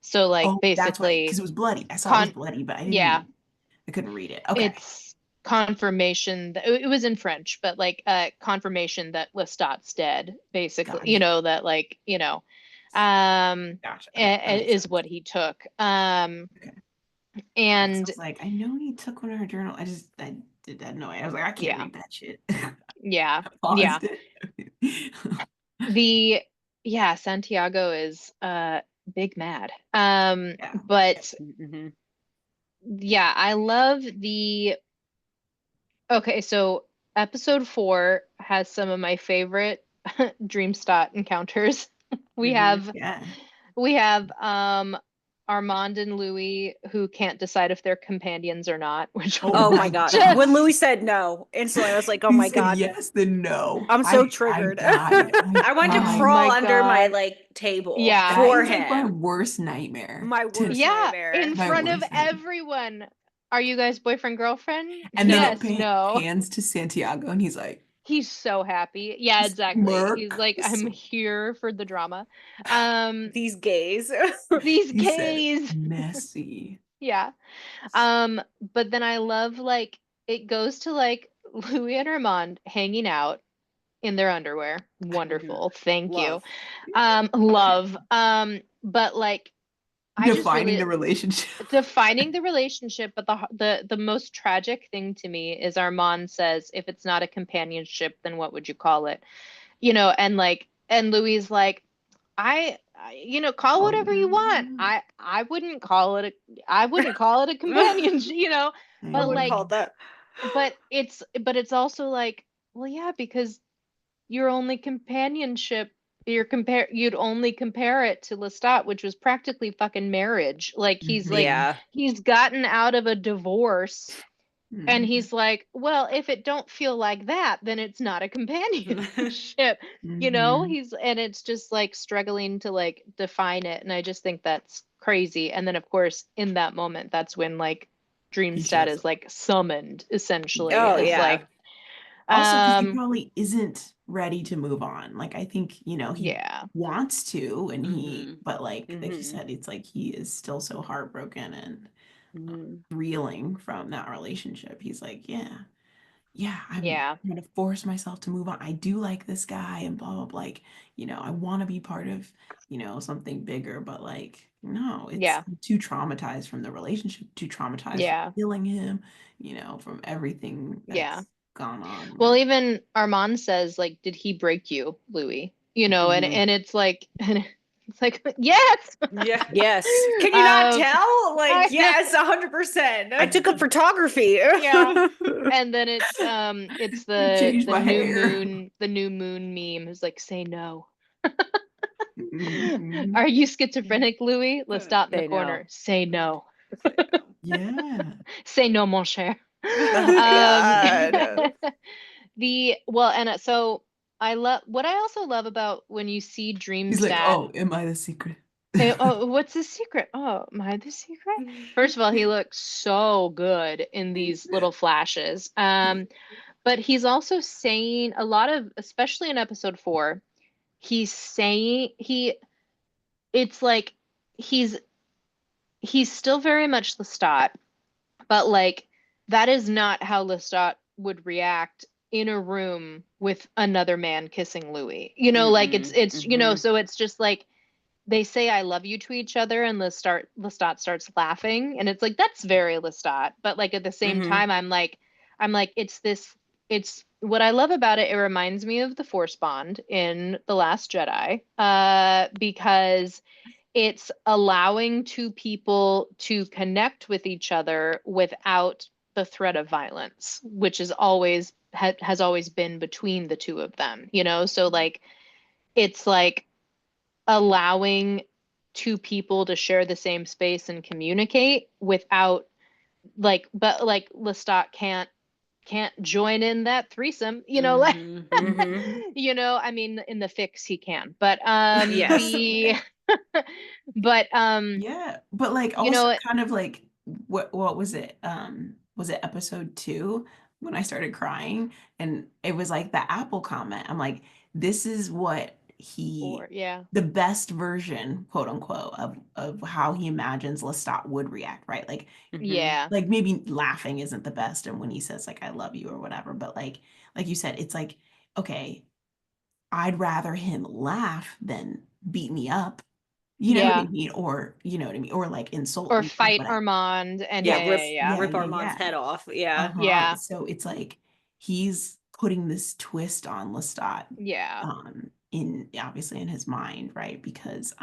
So like Oh, that's what, because basically it was bloody. I saw it was con bloody, but yeah, I couldn't read it. Okay. it's confirmation that it was in French, but like confirmation that Lestat's dead, basically, Gotcha. that like, Gotcha. Okay. That makes is sense. what he took. Okay. Because I And was like, I know he took one of her journal. I did that no way. I was like, I can't yeah, read that shit. yeah, yeah. Paused it. The yeah, Santiago is big mad. Yeah. But Mhm. yeah, I love the okay, so episode 4 has some of my favorite Dreamstot encounters. We Mhm. have Yeah. we have Armand and Louis who can't decide if they're companions or not, which Oh Oh was my my God. God. When just Louis said no, instantly I was like, oh He my said God. yes, then no. I'm so I triggered. died. I I wanted to oh died. crawl my under my God. like table Yeah. That for is like my him. worst nightmare. My To worst Yeah, nightmare. in my front of worst nightmare. everyone. Are you guys boyfriend girlfriend? And then it Yes, no. pans to Santiago, and he's like, He's so happy. Yeah, exactly. He's smirk. like, I'm here for the drama. Um, These gays. these He said gays. messy. Yeah. But then I love like it goes to like Louis and Armand hanging out in their underwear. Mhm. Wonderful. Thank you. Love. Love. But like I just Defining really the relationship. defining the relationship, but the most tragic thing to me is Armand says, if it's not a companionship, then what would you call it? And like and Louis like, call Oh, whatever you want. I wouldn't call it a companionship, I but wouldn't like call it that. but it's also like, well, yeah, because your only companionship you'd only compare it to Lestat, which was practically fucking marriage. Like Mhm, Yeah. he's gotten out of a divorce and mhm, he's like, well, if it don't feel like that, then it's not a companionship. mhm. And it's just like struggling to like define it. And I just think that's crazy. And then of course, in that moment, that's when like He Dreamstat shows is up. like summoned essentially. Oh Is Yeah. yeah. like, Also, because he um, probably isn't ready to move on. Like, I think, he yeah, wants to, and Mhm. but like you Mhm. said, it's like he is still so heartbroken and Mhm. reeling from that relationship. He's like, yeah, I'm yeah, gonna force myself to move on. I do like this guy and blah blah blah. Like, I want to be part of, something bigger, but like, no, yeah, I'm too traumatized from the relationship, too traumatized from yeah, killing him, from everything yeah. that's gone on. Well, Like, even Armand says, like, did he break you, Louis? And Mhm. and it's like and it's like, yes. yeah. Yes. Can you not um tell? Like, I know. yes, 100%. I took up photography. Yeah. And then it's I changed the my new hair. moon, the new moon meme is like, say no. Mhm. Are you schizophrenic, Louis? Let's stop in the They know. corner. Say no. Yeah. Say no, mon cher. Oh my Um, God. so I love what I also love about when you see He's like, Dreamstat. oh, am I the secret? Oh, what's the secret? Oh, am I the secret? First of all, he looks so good in these little flashes. But he's also saying a lot of, especially in episode 4, he's saying it's like he's he's still very much Lestat, but like that is not how Lestat would react in a room with another man kissing Louis. Like Mm-mm. Mhm. so it's just like they say I love you to each other and Lestat starts laughing and it's like that's very Lestat, but like at the same Mhm. time I'm like it's what I love about it. It reminds me of the Force bond in The Last Jedi, because it's allowing two people to connect with each other without the threat of violence, which is always has always been between the two of them. So like it's like allowing two people to share the same space and communicate without but like Lestat can't join in that threesome, you know, like, Mhm. you know, I mean, in the fix he can, but Yes. but Yeah, but like you also know, kind of like what was it episode 2 when I started crying and it was like the Apple comment. I'm like, this is what or he yeah, the best version, quote unquote, of how he imagines Lestat would react, right? Mhm. yeah, Like maybe laughing isn't the best and when he says like I love you or whatever, but like you said, it's like, okay, I'd rather him laugh than beat me up. You know what I yeah, mean? Or you know what I mean? Or like insult or me or fight whatever. Armand, and Yeah, yeah, Yeah. rip yeah, yeah, Yeah, rip yeah, Armand's yeah. head off. Yeah. Uh-huh. yeah, So it's like he's putting this twist on Lestat, yeah, in obviously in his mind, right? Because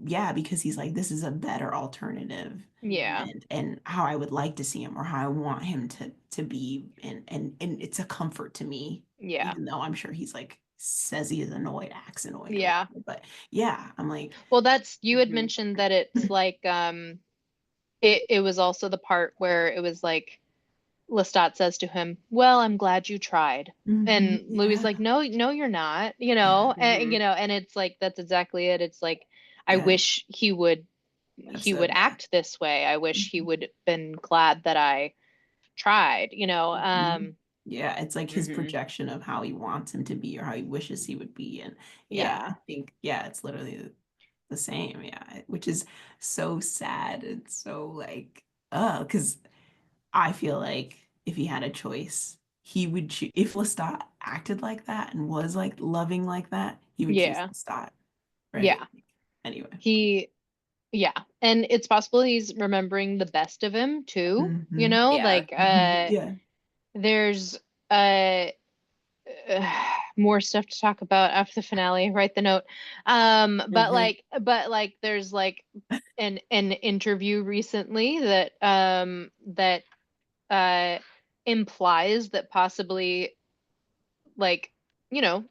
yeah, because he's like, this is a better alternative yeah, and how I would like to see him or how I want him to be and it's a comfort to me, yeah, even though I'm sure he's like says he is annoyed, acts annoyed or yeah. whatever. But yeah, I'm like, Well, that's you had Mhm. mentioned that it's like it was also the part where it was like Lestat says to him, "Well, I'm glad you tried." And Louis yeah, like, "No, no, you're not," you yeah, know, and you Mhm. know, and it's like that's exactly it. It's like I yeah, wish have he would said that. act this way. I wish he Mhm, would been glad that I tried, you know. mhm. Yeah, it's like his Mhm. projection of how he wants him to be or how he wishes he would be. And yeah, I Yeah. think, yeah, it's literally the same. Yeah, which is so sad. It's so like, because I feel like if he had a choice, he would choose, if Lestat acted like that and was like loving like that, he would choose Yeah. Lestat, right? Yeah. Anyway. He yeah. And it's possible he's remembering the best of him too, you Hmm. know, Yeah. like Yeah. there's uh more stuff to talk about after the finale. Write the note. Mhm. But like, there's like an interview recently that that uh implies that possibly like you know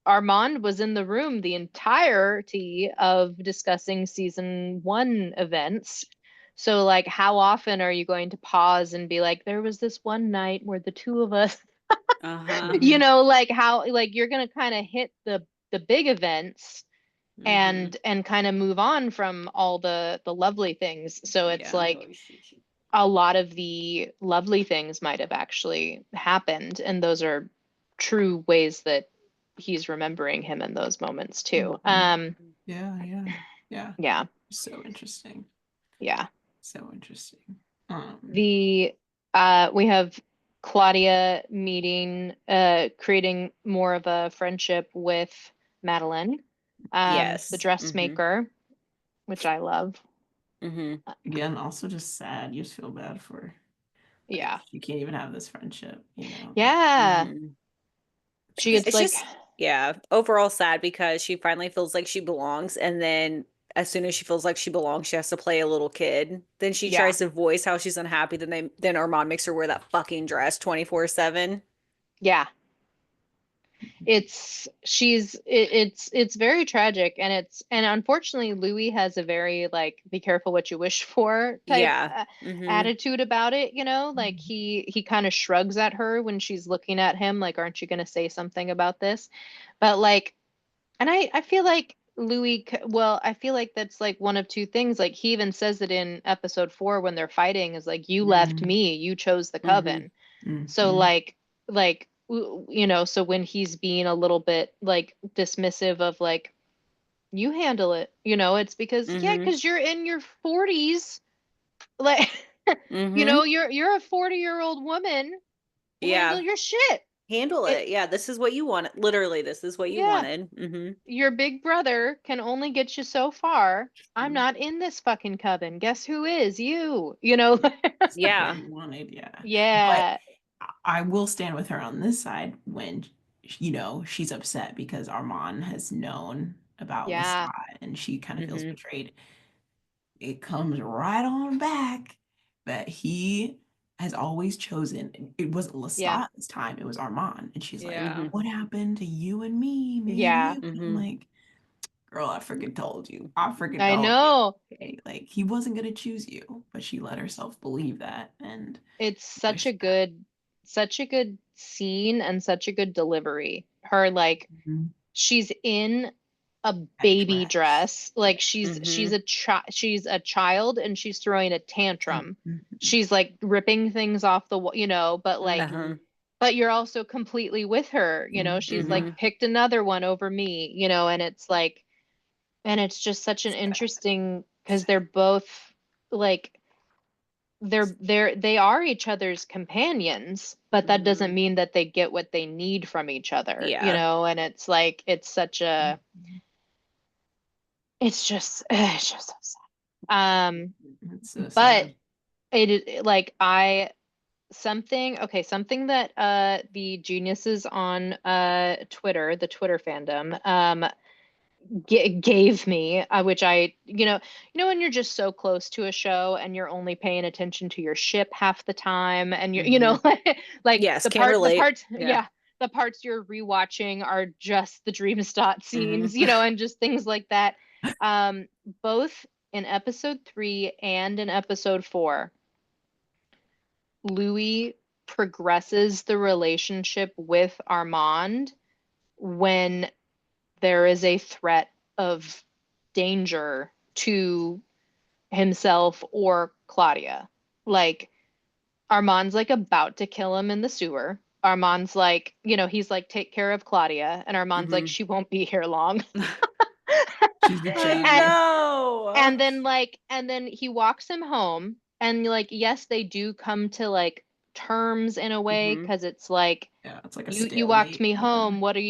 Armand was in the room the entirety of discussing season 1 events. So like, how often are you going to pause and be like, there was this one night where the two of us Uh-huh. you Hmm. know, like how like you're gonna kind of hit the big events Mhm. and kind of move on from all the lovely things. So it's Yeah. like a lot of the lovely things might have actually happened, and those are true ways that he's remembering him in those moments too. Hmm. Yeah, yeah, yeah. Yeah, So interesting. yeah. So interesting. Um, The we have Claudia meeting creating more of a friendship with Madeline, the Yes. Mhm. dressmaker, which I love. Mhm. Again, also just sad. You just feel bad for like Yeah. you can't even have this friendship, you know? Like Yeah. Mhm. She gets It's like just, yeah, overall sad because she finally feels like she belongs, and then as soon as she feels like she belongs, she has to play a little kid. Then she yeah. tries to voice how she's unhappy. Then Armand makes her wear that fucking dress 24/7. Yeah. It's very tragic, and unfortunately Louis has a very like be careful what you wish for type Yeah. Mhm. attitude about it, you know, like Mhm. he kind of shrugs at her when she's looking at him like, aren't you going to say something about this? But like, and I feel like well, I feel like that's like one of two things. Like he even says it in episode 4 when they're fighting, is like, you left Mhm. me, you chose the Mhm. coven. So Mhm. like you know, so when he's being a little bit like dismissive of like, you handle it, you know, it's because yeah, Mhm. because you're in your 40s, like you know, Mhm. you're a 40-year-old woman, handle Yeah. your shit. Handle It it. Yeah, this is what you wanted. Literally, this is what you yeah, wanted. Mhm. your big brother can only get you so far. I'm Mhm. not in this fucking coven. Guess who is? You know. This is what Yeah. you wanted, yeah. But Yeah, I will stand with her on this side when, you know, she's upset because Armand has known about yeah, Lestat and she kind of feels Mhm. betrayed. It comes right on back that he has always chosen, it wasn't yeah, Lestat this time, it was Armand. And she's like, Mhm. what happened to you and me, yeah, maybe? I'm Mhm. like, girl, I freaking told you. I freaking I told you. know. Okay? Like, he wasn't gonna choose you, but she let herself believe that. And It's push that. such a good scene and such a good delivery. Her like Mhm. she's in a That baby dress. dress. Like Mm-hmm. she's a child and she's throwing a tantrum. Mhm. She's like ripping things off the wall, but like Uh-huh. but you're also completely with her, she's Mm-hmm. like picked another one over me, and it's like and it's just such an interesting because they're both like they are each other's companions, but that doesn't Mm-hmm. mean that they get what they need from each other, Yeah. and it's like it's such a Mhm. it's just so sad. It's so But sad. it is like I something that the geniuses on Twitter, the Twitter fandom, gave me, which I, when you're just so close to a show and you're only paying attention to your ship half the time, and you're, Mm-hmm. like Yes, can the relate. parts, Yeah. yeah, the parts you're rewatching are just the Dreamstot Mm-hmm. scenes, and just things like that. Um, Both in episode 3 and in episode 4, Louis progresses the relationship with Armand when there is a threat of danger to himself or Claudia. Like Armand's like about to kill him in the sewer. Armand's like, he's like, take care of Claudia. And Armand's like, Mm-hmm. she won't be here long. She's a I and janitor. know. and then he walks him home. And like, yes, they do come to like terms in a way, Mm-hmm. because it's like, Yeah, it's like a you walked stalemate. me Yeah. home. What are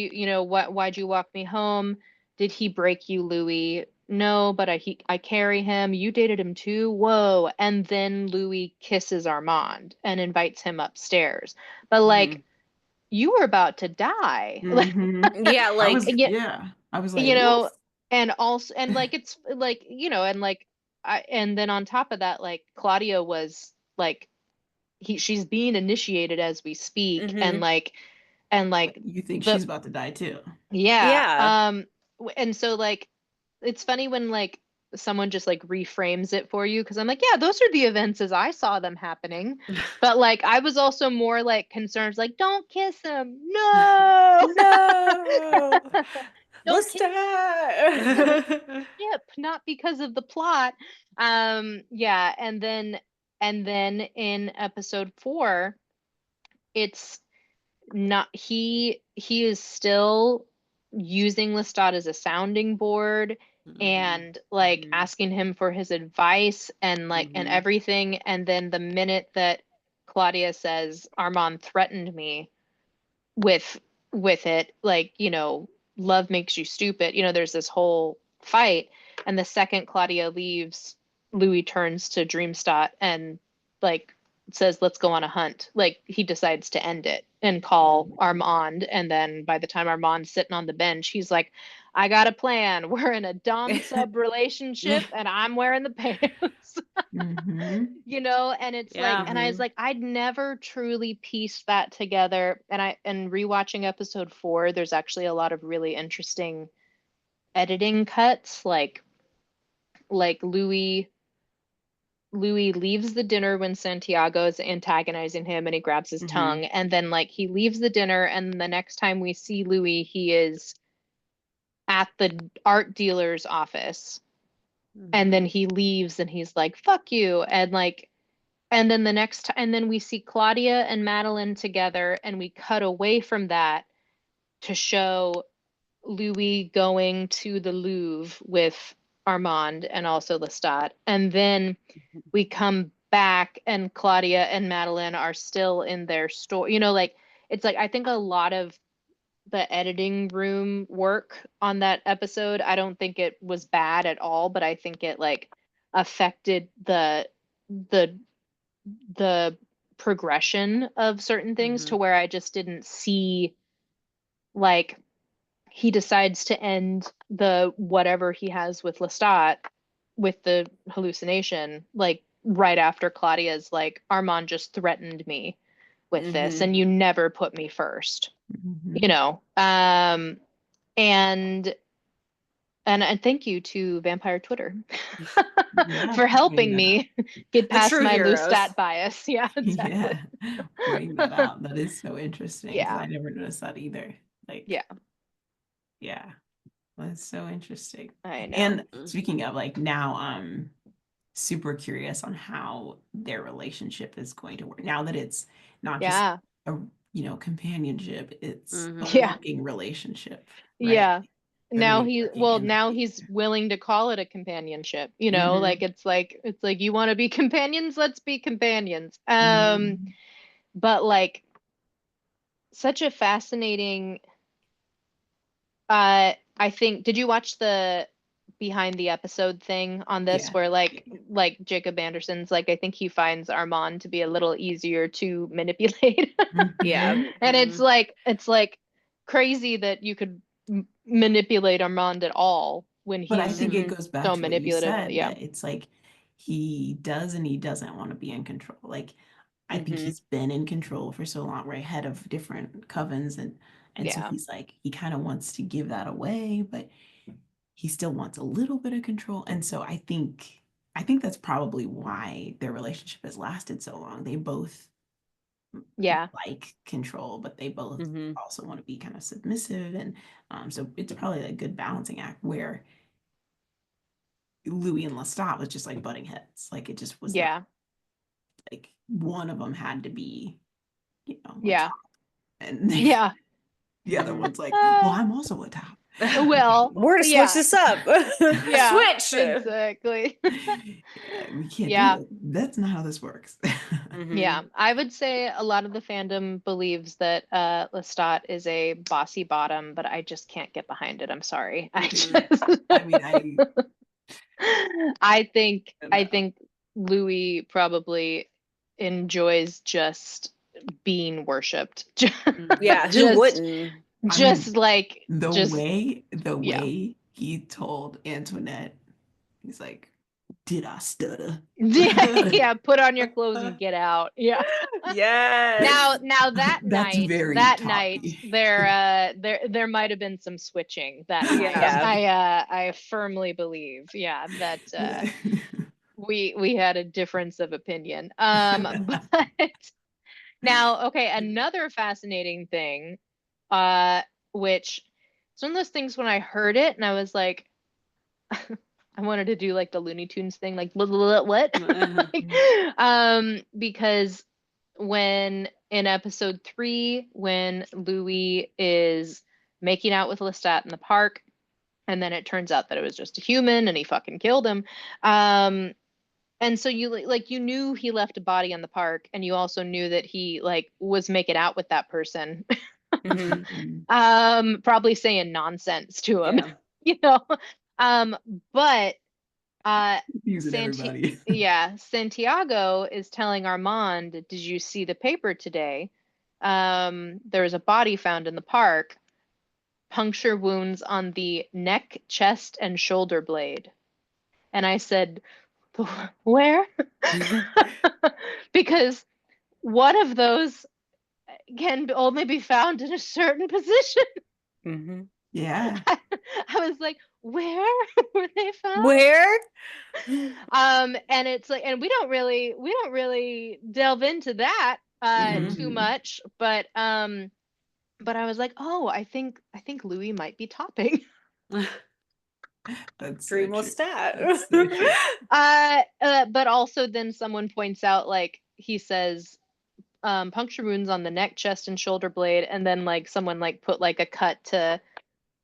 why'd you walk me home? Did he break you, Louis? No, but I carry him. You dated him too? Whoa. And then Louis kisses Armand and invites him upstairs. But Mm-hmm. like, you were about to die. Yeah, I like was, Yeah, yeah. I was like, you whoops. know, and also, and like, it's like, and like, and then on top of that, like, Claudia was like, she's being initiated as we speak. mm-hmm. And like You think the she's about to die too. yeah Yeah. and so like it's funny when like someone just like reframes it for you, because I'm like, yeah, those are the events as I saw them happening. But like I was also more like concerned, like, don't kiss him, no. No. Don't kiss because of Lestat. ship, not because of the plot. Yeah, and then in episode 4, it's not he is still using Lestat as a sounding board Mm-hmm. and like Mm-hmm. asking him for his advice and like and Mm-hmm. everything. And then the minute that Claudia says Armand threatened me with it, like, love makes you stupid, there's this whole fight. And the second Claudia leaves, Louis turns to Dreamstot and like says, let's go on a hunt. Like he decides to end it and call Armand. And then by the time Armand's sitting on the bench, he's like, I got a plan. We're in a dom sub relationship and I'm wearing the pants. Mm-hmm. And it's like, Yeah. and I was Mm-hmm. like, I'd never truly pieced that together. And rewatching episode 4, there's actually a lot of really interesting editing cuts. Like Louis leaves the dinner when Santiago's antagonizing him and he grabs his Mm-hmm. tongue. And then like he leaves the dinner, and the next time we see Louis, he is at the art dealer's office. And then Mm-hmm. he leaves and he's like, fuck you. And like, and then and then we see Claudia and Madeline together, and we cut away from that to show Louis going to the Louvre with Armand and also Lestat. And then we come back and Claudia and Madeline are still in their store. Like it's like I think a lot of the editing room work on that episode, I don't think it was bad at all, but I think it like affected the the progression of certain things Mm-hmm. to where I just didn't see like he decides to end the whatever he has with Lestat with the hallucination like right after Claudia's like, Armand just threatened me with this Mm-hmm. and you never put me first, Mm-hmm. you know. And And thank you to Vampire Twitter Yeah, for helping pointing that out. me get past true my heroes. Lestat bias. Yeah, exactly. Yeah, pointing that out. That is so interesting because Yeah. I never noticed that either. Like, Yeah, yeah, that's so interesting. I know. And speaking of like now, super curious on how their relationship is going to work now that it's not just Yeah. a companionship, it's a Yeah. working relationship, right? Yeah. They're gonna be working in that Now future. he's willing to call it a companionship, you know, Mhm. like it's like you want to be companions, let's be companions. Mhm. But like such a fascinating I think did you watch the behind the episode thing on this Yeah. where like Jacob Anderson's like I think he finds Armand to be a little easier to manipulate. Yeah. Mhm. And it's like crazy that you could manipulate Armand at all when But I he's think it Mhm. goes back so to what you manipulative. said Yeah. that it's like he does and he doesn't want to be in control. Like I think Mhm. he's been in control for so long, right? Head of different covens and so Yeah. he's like he kind of wants to give that away, but he still wants a little bit of control. And so I think that's probably why their relationship has lasted so long. They both Yeah. like control, but they both Mhm. also want to be kind of submissive. And so it's probably a good balancing act where Louis and Lestat was just like butting heads. Like it just was not Yeah. like one of them had to be, a Yeah. top. And Yeah. the other Mhm. one's like, well, I'm also a top. Well, We're to switch yeah. this up. Yeah. Switch. Exactly. Yeah, we can't do Yeah. that. That's not how this works. Yeah, Mhm. I would say a lot of the fandom believes that Lestat is a bossy bottom, but I just can't get behind it. I'm sorry. Mhm. I mean, I don't I know. think Louis probably enjoys just being worshipped. Yeah, who Just wouldn't? I mean, like the just yeah. way he told Antoinette, he's like, "Did I stutter?" Yeah, put on your clothes and get out. Yeah. Yes. Now That's very that night toppy. there might have been some switching that night. Yeah. I firmly believe, yeah, that Yeah. we had a difference of opinion. But now, okay, another fascinating thing, uh, which it's one of those things when I heard it and I was like, I wanted to do like the Looney Tunes thing, like what? Uh-huh. Like, because when in episode 3, when Louis is making out with Lestat in the park, and then it turns out that it was just a human and he fucking killed him. And so you like you knew he left a body on the park, and you also knew that he like was making out with that person. Mhm. Probably saying nonsense to him, Yeah. you know. Um, but Using everybody. Santiago is telling Armand, "Did you see the paper today? There was a body found in the park, puncture wounds on the neck, chest, and shoulder blade." And I said, "Where?" Because one of those can only be found in a certain position. Mhm. Yeah. I was like, "Where were they found?" Where? And it's like, and we don't really delve into that too Mhm. much, but I was like, oh, I think Louis might be topping. That's so Dreamless true. stat. That's so true. But also then someone points out, like he says, puncture wounds on the neck, chest, and shoulder blade, and then like someone like put like a cut to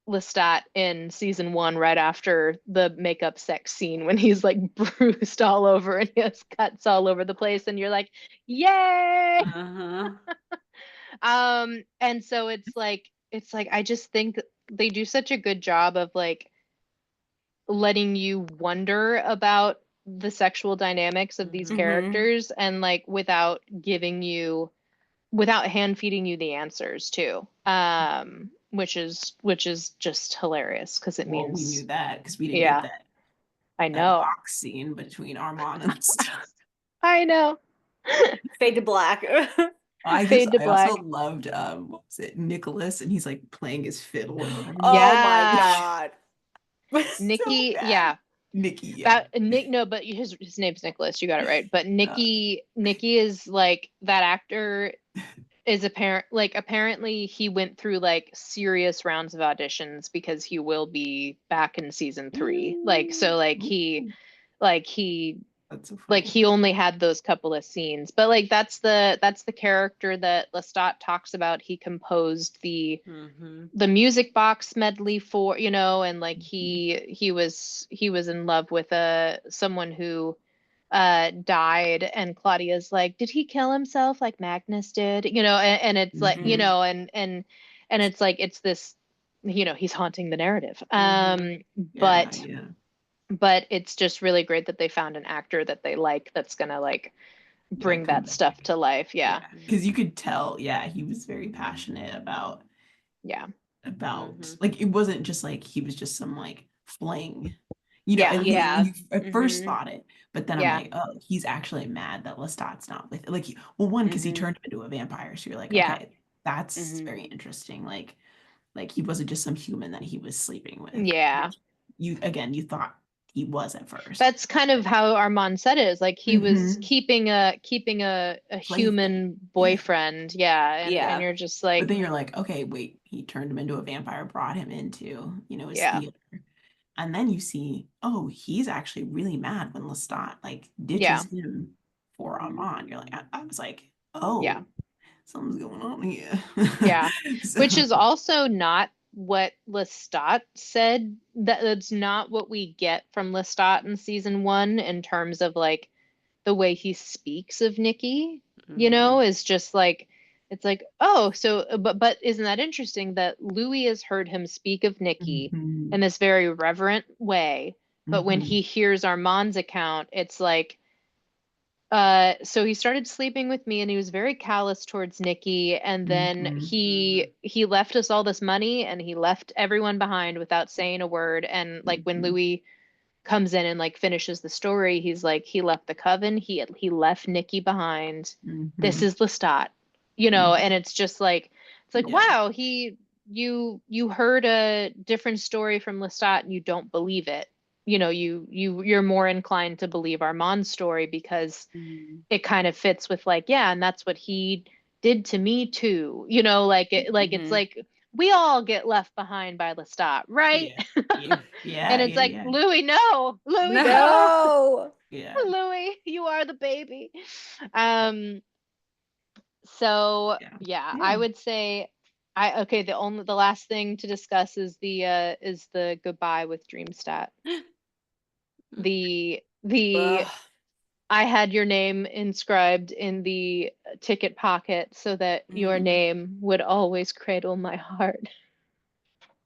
Lestat in season 1 right after the makeup sex scene when he's like bruised all over and he has cuts all over the place, and you're like, yay! Uh-huh. And so it's like I just think they do such a good job of like letting you wonder about the sexual dynamics of these Mhm. characters, and like without hand feeding you the answers too, which is just hilarious because it Well, we knew means that because we didn't get yeah, I that know. box scene between Armand and stuff. I know. Fade to black. Fade to I also black. loved what was it, Nicholas, and he's like playing his fiddle. Oh my Yeah. God. Nikki, bad. yeah. Nikki, yeah. Nick, no, but his name's Nicholas. You got it right. But Uh, Nikki is like that actor is apparently he went through like serious rounds of auditions because he will be back in season 3. Like so like he That's so like funny. he only had those couple of scenes. But like that's the character that Lestat talks about. He composed the music box medley for, and like he was in love with someone who died, and Claudia's like, did he kill himself like Magnus did? And it's like, Mhm. and it's like it's this, he's haunting the narrative. Yeah, But yeah. it's just really great that they found an actor that they like that's gonna like Yeah, bring come that stuff back. to life. Yeah. Yeah, because you could tell, yeah, he was very passionate Yeah. like it wasn't just like he was just some like fling, Yeah. at least Yeah. you at first thought it, but then I'm Yeah. like, oh, he's actually mad that Lestat's not with like well, one, because he Mhm. turned him into a vampire, so you're like, Yeah. okay, that's Mhm. very interesting. Like he wasn't just some human that he was sleeping with, Yeah. which you thought he was at first. That's kind of how Armand said it, is like he was Hmm. keeping a Plaything. human Yeah. boyfriend. Yeah. And Yeah. you're just But like, then you're like, okay, wait, he turned him into a vampire, brought him into, his yeah. theater. And then you see, oh, he's actually really mad when Lestat like Yeah. ditches him for Mhm. Armand. You're like, I was like, Yeah. oh, something's going on here. Yeah. So, Which is also not what Lestat said. That's not what we get from Lestat in season 1 in terms of like the way he speaks of Nikki, Mhm. is just like, it's like, oh, so but isn't that interesting that Louis has heard him speak of Nikki in mhm, this very reverent way, but when mhm, he hears Armand's account, it's like, so he started sleeping with me and he was very callous towards Nikki, and then mhm, he left us all this money and he left everyone behind without saying a word. And like when mhm, Louis comes in and like finishes the story, he's like, he left the coven, he left Nikki behind. This mhm, is Lestat, mhm. and it's like Yeah. wow, you heard a different story from Lestat and you don't believe it. You're more inclined to believe Armand's story because Mhm. it kind of fits with like, yeah, and that's what he did to me too. It's Mhm. like we all get left behind by Lestat, right? Yeah. Yeah. And Yeah. it's Yeah. like, Yeah. Louis, no, Louis, no, No. Yeah. Louis, you are the baby. Um, so Yeah. yeah, Yeah. I would say okay, the last thing to discuss is the goodbye with Dreamstat. The Ugh. I had your name inscribed in the ticket pocket so that your Mhm. name would always cradle my heart.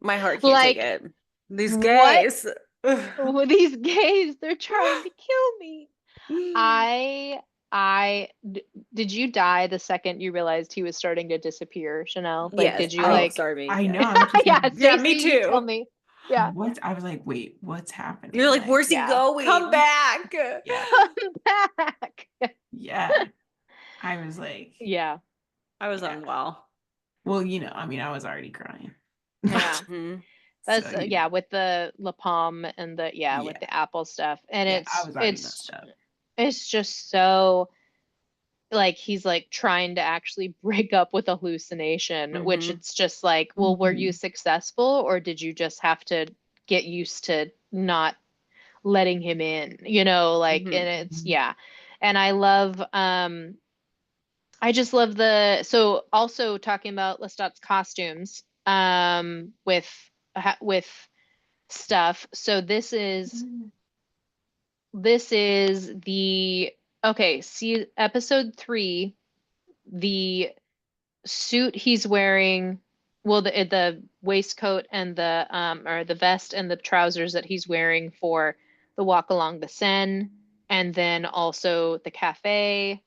My heart can't take Like, it. These what gays. Ugh. with these gays? They're trying to kill me. I, did you die the second you realized he was starting to disappear, Chanel? Like, Yes, did you oh, I like, sorry. I Yeah. know. I was just like, yeah, Yeah, Stacey, me you tell too. me. Yeah. what? I was like, wait, what's happening? You're like, Like, where's he Yeah. going? Come back. yeah, Come back. yeah. I was like, Yeah. I was yeah. unwell. Well, I mean, I was already crying. Yeah. Mhm. So, Yeah, with the La Pomme and with yeah, the apple stuff. And yeah, I it's was already it's messed up. it's just so like he's like trying to actually break up with a hallucination, which Mhm. it's just like, well, were you Mhm. successful or did you just have to get used to not letting him in? Like, and Mhm. it's Mhm. yeah. And I just love so also talking about Lestat's costumes, with stuff. So this is the okay, see episode 3, the suit he's wearing, well, the waistcoat and the or the vest and the trousers that he's wearing for the walk along the Seine, and then also the cafe,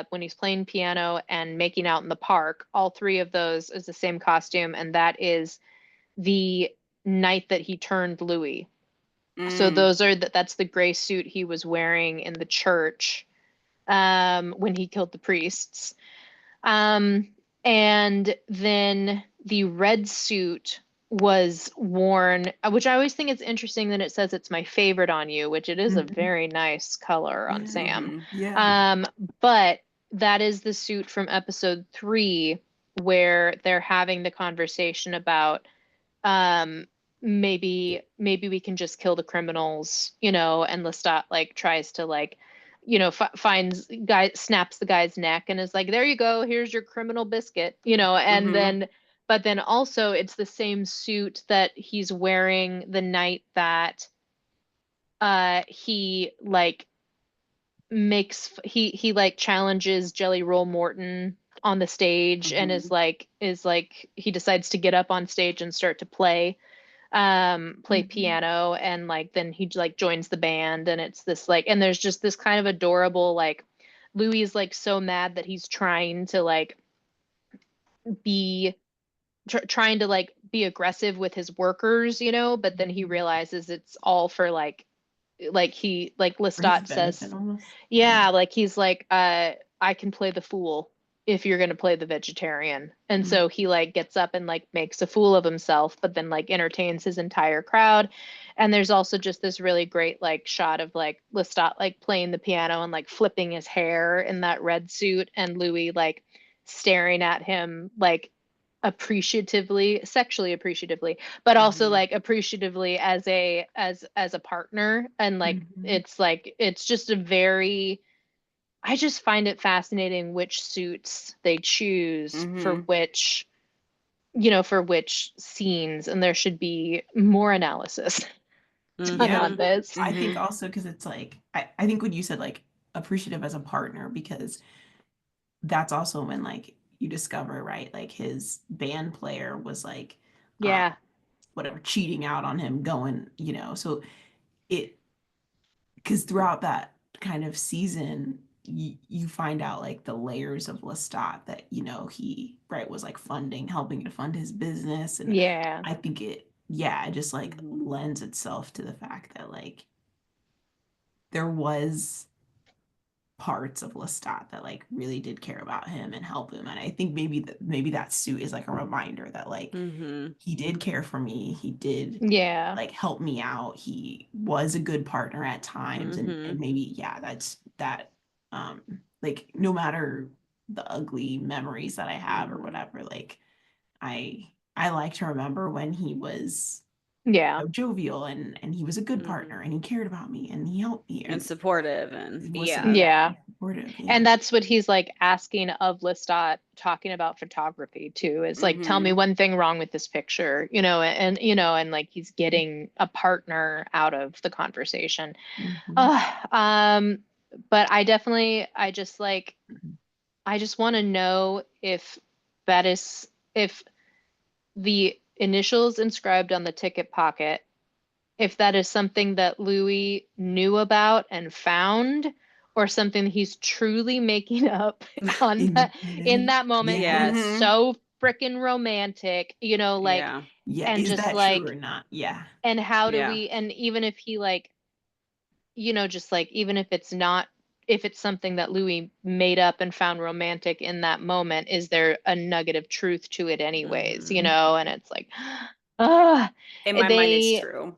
when he's playing piano and making out in the park. All three of those is the same costume, and that is the night that he turned Louis. So Mm. that's the gray suit he was wearing in the church, when he killed the priests. Um, and then the red suit was worn, which I always think it's interesting that it says it's my favorite on you, which it is a Mhm. very nice color on Yeah. Sam. Mhm. Yeah. But that is the suit from episode 3 where they're having the conversation about maybe we can just kill the criminals, and Lestat like tries to like, finds guy, snaps the guy's neck and is like, there you go, here's your criminal biscuit, and Mhm. then but then also it's the same suit that he's wearing the night that he like he like challenges Jelly Roll Morton on the stage and Mhm. is like he decides to get up on stage and start to play Mhm. piano, and like then he like joins the band, and it's this like, and there's just this kind of adorable like Louis is like so mad that he's trying to like be trying to like be aggressive with his workers, but then he realizes it's all for like he like For his Lestat benefit says, almost. yeah, like he's like, I can play the fool if you're gonna play the vegetarian. And Mhm. so he like gets up and like makes a fool of himself, but then like entertains his entire crowd. And there's also just this really great like shot of like Lestat like playing the piano and like flipping his hair in that red suit, and Louis like staring at him like appreciatively, sexually appreciatively, but also Mhm. like appreciatively as a partner. And Mhm. it's just a very, I just find it fascinating which suits they choose for Mhm. which, for which scenes, and there should be more analysis done Yeah. on Mhm. this. I think Mhm. also because it's like I think when you said like appreciative as a partner, because that's also when like you discover, right, like his band player was like Yeah, whatever, cheating out on him, going, so it, because throughout that kind of season, you find out like the layers of Lestat that, he, right, was like helping to fund his business. And yeah, I think it just like Mhm. lends itself to the fact that like there was parts of Lestat that like really did care about him and help him. And I think maybe that suit is like a reminder that like Mhm. he did care for me. He did yeah, like help me out. He was a good partner at times. And Mhm. maybe, yeah, that's that like no matter the ugly memories that I have or Mhm. whatever, like I like to remember when he was yeah, jovial and he was a good Mhm. partner and he cared about me and he helped me And and supportive and he was yeah. yeah. supportive. Yeah. And that's what he's like asking of Lestat, talking about photography too, is like, tell me Mhm. one thing wrong with this picture, and like he's getting a partner out of the conversation. Mhm. Uh, but I just want to know if if the initials inscribed on the ticket pocket, if that is something that Louis knew about and found, or something he's truly making up on In the in moment. that moment because Yeah. it's Mhm. so freaking romantic, like, Yeah. Yeah. and Is just that true like, or not? Yeah. and how do Yeah. we, and even if he like, just like, even if it's not, if it's something that Louis made up and found romantic in that moment, is there a nugget of truth to it anyways, Mhm. and it's like, ah, In my mind, it's they, true.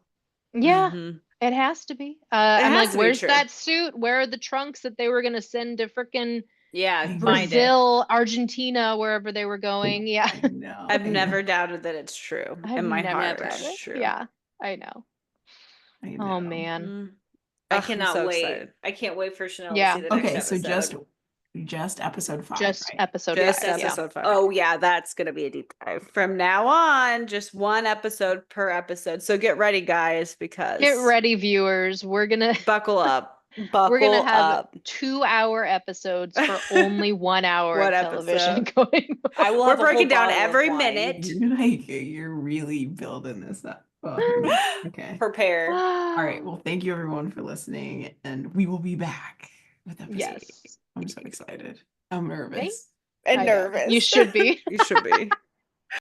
yeah, Mhm. it has to be. It I'm has like, to be where's true. that suit? Where are the trunks that they were gonna send to frickin' Yeah, I find know. it. Brazil, Argentina, wherever they were going? Yeah, I know. I've I know. never doubted that it's true. I've In my never heart, done it's it. true. Yeah, I know. I Oh know. man. Mm. I Ugh, cannot I'm so wait. excited. I can't wait for Chanel to see Yeah, the next Okay, so episode. just episode 5, just right? episode Just 5. Yeah. episode 5. Oh yeah, that's gonna be a deep dive. From now on, just one episode per episode. So get ready, guys, Get because ready, viewers. buckle up. We're gonna Buckle have up. 2-hour episodes for only 1 hour What of television episode? going. I will We're have a whole breaking down bottle of every wine. minute. You're really building this up. Oh, man. Okay. Prepare. All right. Well, thank you everyone for listening, and we will be back with episode 8. Yes. I'm so excited. I'm Thank nervous. And I know. You nervous. should be. You should be.